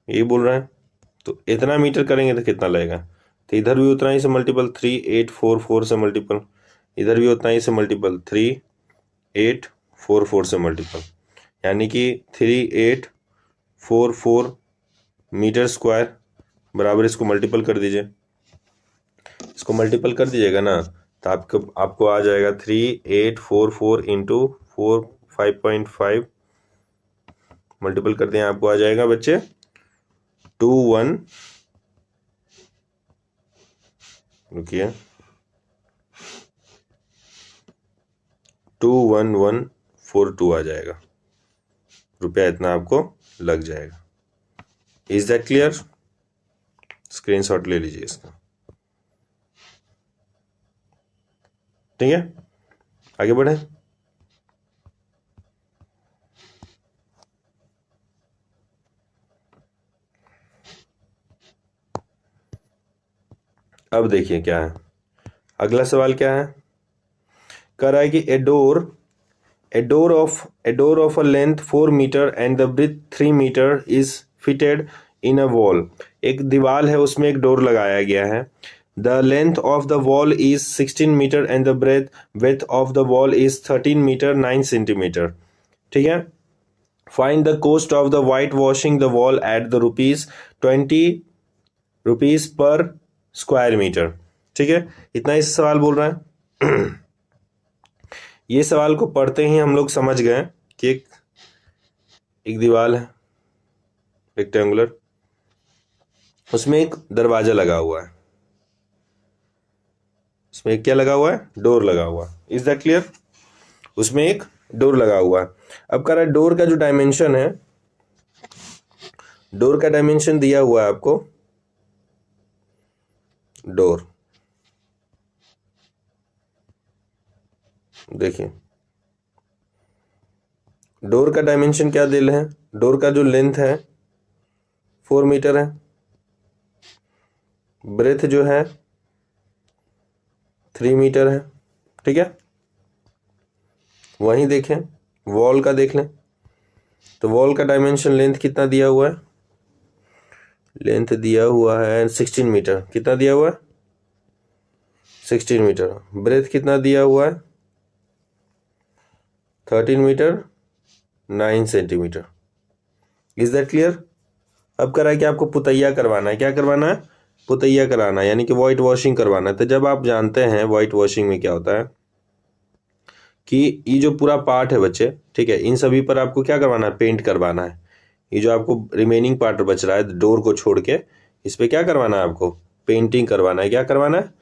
ये बोल रहा है। तो इतना मीटर करेंगे तो कितना लगेगा, तो इधर भी उतना ही से मल्टीपल 3844 से मल्टीपल, इधर भी उतना ही से मल्टीपल 3844 से मल्टीपल, यानी कि 3844 मीटर स्क्वायर बराबर, इसको मल्टीपल कर दीजिए, इसको मल्टीपल कर दीजिएगा ना, तो आपको आ जाएगा 3844 इंटू 5.5 मल्टीपल करते हैं, आपको आ जाएगा बच्चे 21, रुकिए, 21142 आ जाएगा रुपया, इतना आपको लग जाएगा। Is that clear? स्क्रीनशॉट ले लीजिए इसका, ठीक है, आगे बढ़े। अब देखिए क्या है, अगला सवाल क्या है, कह रहा है कि a door of a length 4 metre and the breadth 3 metre is fitted in a wall. एक दीवार है, उसमें एक डोर लगाया गया है। The length of the wall is 16 metre and the breadth of the wall is 13 metre 9 centimetre, ठीक है। Find the cost of the white washing the wall at the ₹20 per square metre, ठीक है। इतना इस सवाल बोल रहा है। ये सवाल को पढ़ते ही हम लोग समझ गए कि एक दीवार है रेक्टेंगुलर, उसमें एक दरवाजा लगा हुआ है, उसमें एक क्या लगा हुआ है, डोर लगा हुआ है। Is that clear? उसमें एक डोर लगा हुआ है। अब कह रहा है डोर का जो डायमेंशन है, डोर का डायमेंशन दिया हुआ है आपको, डोर देखिए, डोर का डायमेंशन क्या दे रहे हैं, डोर का जो लेंथ है 4 मीटर है, ब्रेथ जो है 3 मीटर है, ठीक है। वहीं देखें वॉल का देख लें, तो वॉल का डायमेंशन लेंथ कितना दिया हुआ है, लेंथ दिया हुआ है 16 मीटर, कितना दिया हुआ है 16 मीटर। ब्रेथ कितना दिया हुआ है 13 metre 9 centimetre. Is that clear? अब कह रहा है कि आपको पुतैया करवाना है, क्या करवाना है, पुतैया कराना है, यानी कि वाइट वॉशिंग करवाना है। तो जब आप जानते हैं वाइट वॉशिंग में क्या होता है कि ये जो पूरा पार्ट है बच्चे, ठीक है, इन सभी पर आपको क्या करवाना है, पेंट करवाना है। ये जो आपको रिमेनिंग पार्ट बच रहा है डोर को छोड़ के, इस पे क्या करवाना है, आपको पेंटिंग करवाना है। क्या करवाना है,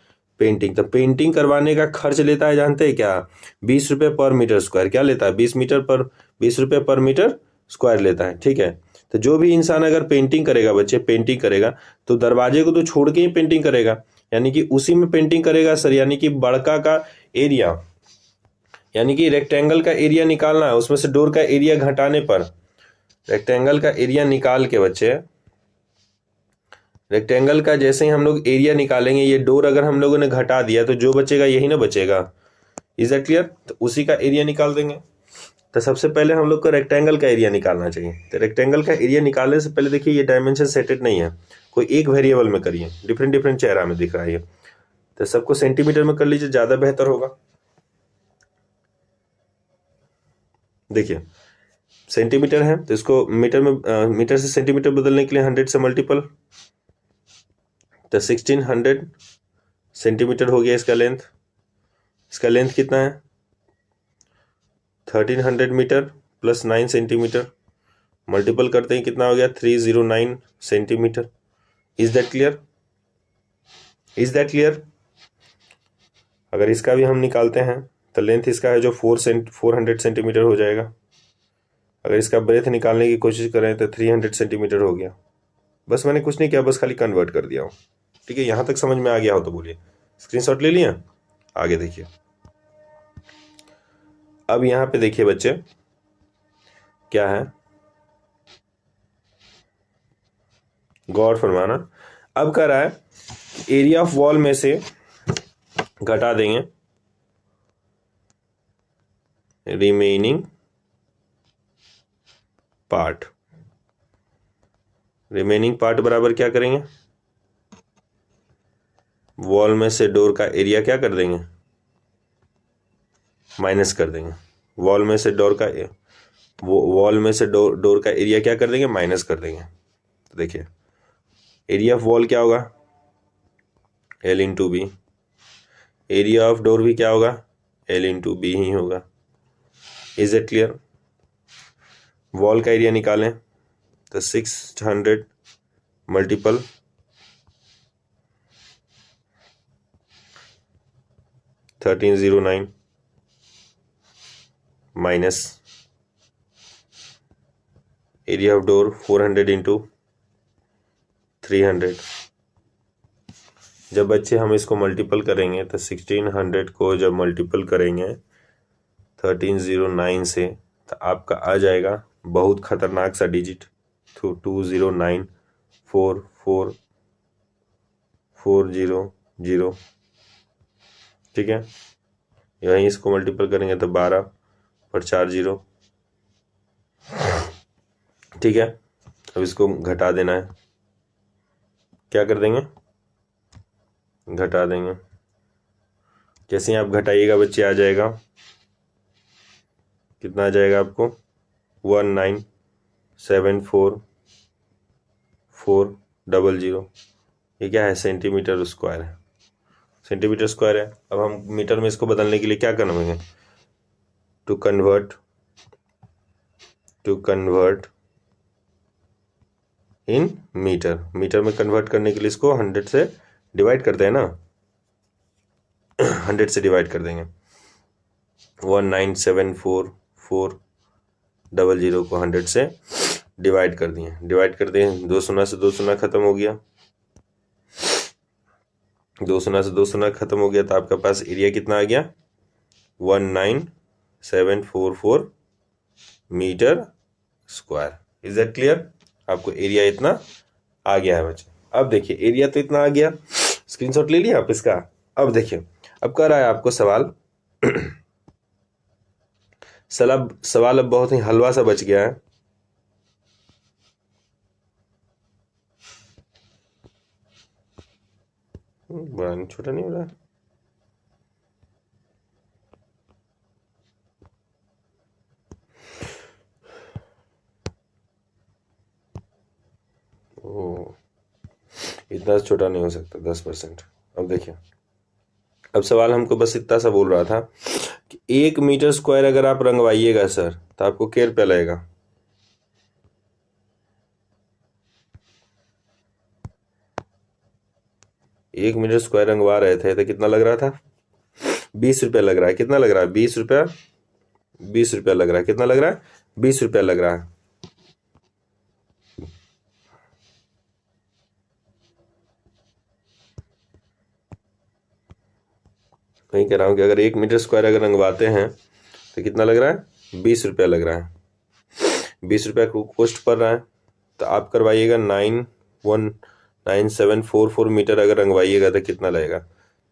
पेंटिंग। तो पेंटिंग करवाने का खर्च लेता है, जानते हैं क्या, 20 रुपये पर मीटर स्क्वायर। क्या लेता है, 20 रुपये पर मीटर स्क्वायर लेता है, ठीक है। तो जो भी इंसान अगर पेंटिंग करेगा बच्चे, पेंटिंग करेगा, तो दरवाजे को तो छोड़ के ही पेंटिंग करेगा, यानी कि उसी में पेंटिंग करेगा सर। यानी कि बड़का का एरिया, यानी कि रेक्टेंगल का एरिया निकालना है, उसमें से डोर का एरिया घटाने पर, रेक्टेंगल का एरिया निकाल के बच्चे, रेक्टेंगल का जैसे ही हम लोग एरिया निकालेंगे, ये डोर अगर हम लोगों ने घटा दिया तो जो बचेगा यही ना बचेगा। Is that clear? तो उसी का एरिया निकाल देंगे। तो सबसे पहले हम लोग को रेक्टेंगल का एरिया निकालना चाहिए। तो रेक्टेंगल का एरिया निकालने से पहले देखिए ये डायमेंशन सेटेड नहीं है, कोई एक वेरिएबल में करिए, डिफरेंट डिफरेंट चेहरा में दिख रहा है ये। तो सबको सेंटीमीटर में कर लीजिए, ज़्यादा बेहतर होगा। देखिए सेंटीमीटर है तो इसको मीटर में, मीटर से सेंटीमीटर बदलने के लिए 100 से मल्टीपल, तो 1600 सेंटीमीटर हो गया इसका लेंथ। इसका लेंथ कितना है 1300 मीटर प्लस 9 सेंटीमीटर, मल्टीपल करते हैं कितना हो गया 309 centimetre. Is that clear? Is that clear? अगर इसका भी हम निकालते हैं तो लेंथ इसका है जो 400 सेंटीमीटर हो जाएगा। अगर इसका ब्रेथ निकालने की कोशिश करें तो 300 सेंटीमीटर हो गया। बस मैंने कुछ नहीं किया, बस खाली कन्वर्ट कर दिया हूँ। ठीक है, यहाँ तक समझ में आ गया हो तो बोलिए। स्क्रीनशॉट ले लिया, आगे देखिए। अब यहाँ पे देखिए बच्चे क्या है, गौर फरमाना। अब कह रहा है एरिया ऑफ वॉल में से घटा देंगे रिमेनिंग पार्ट। रिमेनिंग पार्ट बराबर क्या करेंगे, वॉल में से डोर का एरिया क्या कर देंगे, माइनस कर देंगे। वॉल में से डोर का डोर का एरिया क्या कर देंगे, माइनस कर देंगे। तो देखिए एरिया ऑफ वॉल क्या होगा, L into B. Area of door भी क्या होगा, L इंटू बी ही होगा। Is it clear. वॉल का एरिया निकालें तो 600 multiple 1309 minus area of door 400 into 300। जब बच्चे हम इसको मल्टीपल करेंगे तो 1600 को जब मल्टीपल करेंगे 1309 से तो आपका आ जाएगा बहुत खतरनाक सा डिजिट 20944400। ठीक है, यहीं इसको मल्टीपल करेंगे तो 12 पर 4 0। ठीक है, अब इसको घटा देना है। क्या कर देंगे, घटा देंगे। जैसे ही आप घटाइएगा बच्चे आ जाएगा, कितना आ जाएगा आपको 1974400। ये क्या है, सेंटीमीटर स्क्वायर है, सेंटीमीटर स्क्वायर है। अब हम मीटर में इसको बदलने के लिए क्या करना है, to convert in metre. Metre में कन्वर्ट करने के लिए इसको 100 से डिवाइड करते हैं ना, 100 से डिवाइड कर देंगे। 1974400 को 100 से डिवाइड कर दिए, दो शून्य से दो शून्य खत्म हो गया, दो शून्य से दो शून्य खत्म हो गया। तो आपके पास एरिया कितना आ गया, 19744 metre square. Is that clear. आपको एरिया इतना आ गया है बच्चे। अब देखिए एरिया तो इतना आ गया, स्क्रीनशॉट ले लिया आप इसका। अब देखिए, अब कह रहा है आपको सवाल सवाल अब बहुत ही हलवा सा बच गया है। बड़ा छोटा नहीं हो रहा है। इतना छोटा नहीं हो सकता, 10%। अब देखिए, अब सवाल हमको बस इतना सा बोल रहा था कि 1 मीटर स्क्वायर अगर आप रंगवाइएगा सर तो आपको क्या रुपया लगेगा। एक मीटर स्क्वायर रंगवा रहे थे तो कितना लग रहा था, 20 रुपया लग रहा है। कितना लग रहा है, 20 रुपया लग रहा है। कितना लग रहा है, 20 रुपया लग रहा है। वही कह रहा हूँ कि अगर 1 मीटर स्क्वायर अगर रंगवाते हैं तो कितना लग रहा है, 20 रुपया लग रहा है। 20 रुपया कॉस्ट पड़ रहा है। तो आप करवाइएगा 9744 मीटर अगर रंगवाइएगा तो कितना लगेगा,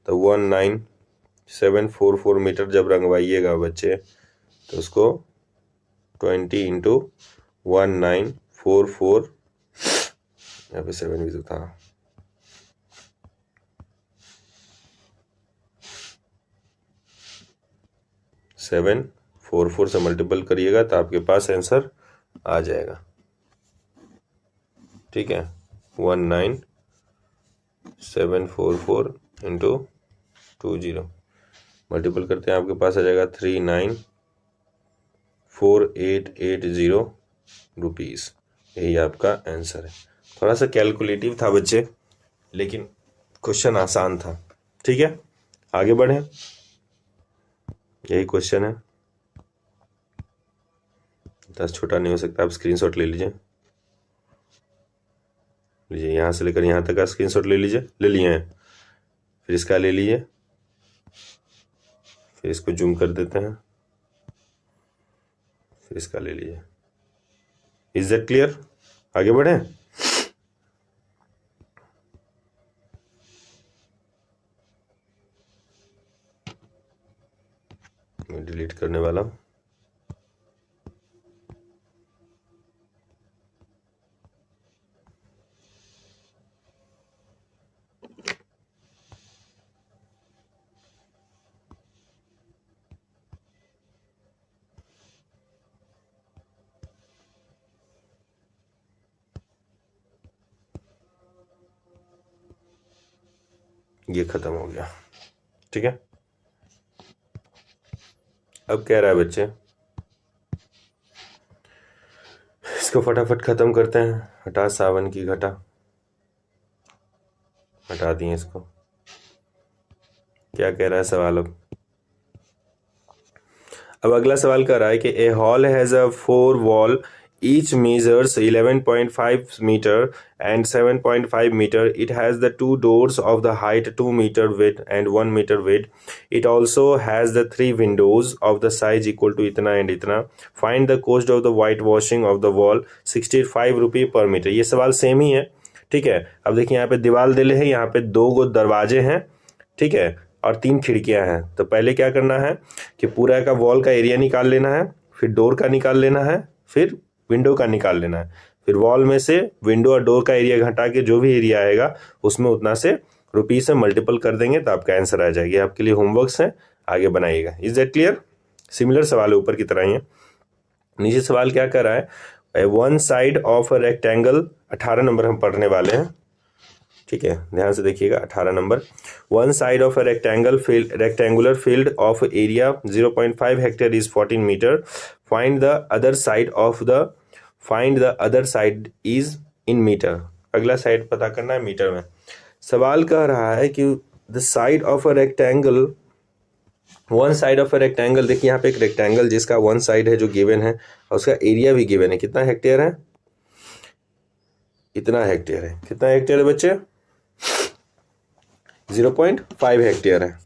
तो 19744 मीटर जब रंगवाइएगा बच्चे तो उसको 20 इंटू 1944, यहाँ पे 7 भी तो था, 744 से मल्टीपल करिएगा तो आपके पास आंसर आ जाएगा। ठीक है, 19744 इंटू 20 मल्टीपल करते हैं, आपके पास आ जाएगा 394880 रुपीज़। यही आपका आंसर है। थोड़ा सा कैलकुलेटिव था बच्चे, लेकिन क्वेश्चन आसान था। ठीक है, आगे बढ़ें। यही क्वेश्चन है, 10 छोटा नहीं हो सकता। आप स्क्रीनशॉट ले लीजिए, यहाँ से लेकर यहाँ तक का स्क्रीनशॉट ले लीजिए, ले लिए हैं। फिर इसका ले लीजिए, फिर इसको जूम कर देते हैं, फिर इसका ले लीजिए। Is that clear? आगे बढ़े। मैं डिलीट करने वाला हूं। ये खत्म हो गया, ठीक है। अब कह रहा है बच्चे, इसको फटाफट खत्म करते हैं। हटा सावन की घटा, हटा दिए इसको। क्या कह रहा है सवाल? अब अगला सवाल कर रहा है कि a hall has a 4 wall, each measures 11.5 meter and 7.5 meter. It has the 2 doors of the height 2 meter width and 1 meter width. It also has the 3 windows of the size equal to इतना and इतना. Find the cost of the whitewashing of the wall, 65 रुपये per meter. ये सवाल same ही है, ठीक है। अब देखिए यहाँ पे दीवार दिले है, यहाँ पे 2 गो दरवाजे हैं, ठीक है, और 3 खिड़कियां हैं। तो पहले क्या करना है कि पूरा का वॉल का एरिया निकाल लेना है, फिर डोर का निकाल लेना है, फिर विंडो का निकाल लेना है। फिर वॉल में से विंडो और डोर का एरिया घटा के जो भी एरिया आएगा उसमें उतना से रुपीज से मल्टीपल कर देंगे तो आपका आंसर आ जाएगी। आपके लिए होमवर्क्स है, आगे बनाइएगा। Is that clear? सिमिलर सवाल है ऊपर की तरह ही है। नीचे सवाल क्या कर रहा है? One side of a rectangle, 18 number हम पढ़ने वाले हैं, ठीक है, ध्यान से देखिएगा। 18 number, one side of a rectangular field of area 0.5 hectare is 14 metre. Find the other side is in metre. अगला साइड पता करना है मीटर में। सवाल कह रहा है कि the side of a rectangle, one side of a rectangle, देखिए यहाँ पे एक रेक्टेंगल जिसका वन साइड है जो गिवन है और उसका एरिया भी गिवन है। कितना हेक्टेयर है? इतना हेक्टेयर है। कितना हेक्टेयर है बच्चे? 0.5 हेक्टेयर है।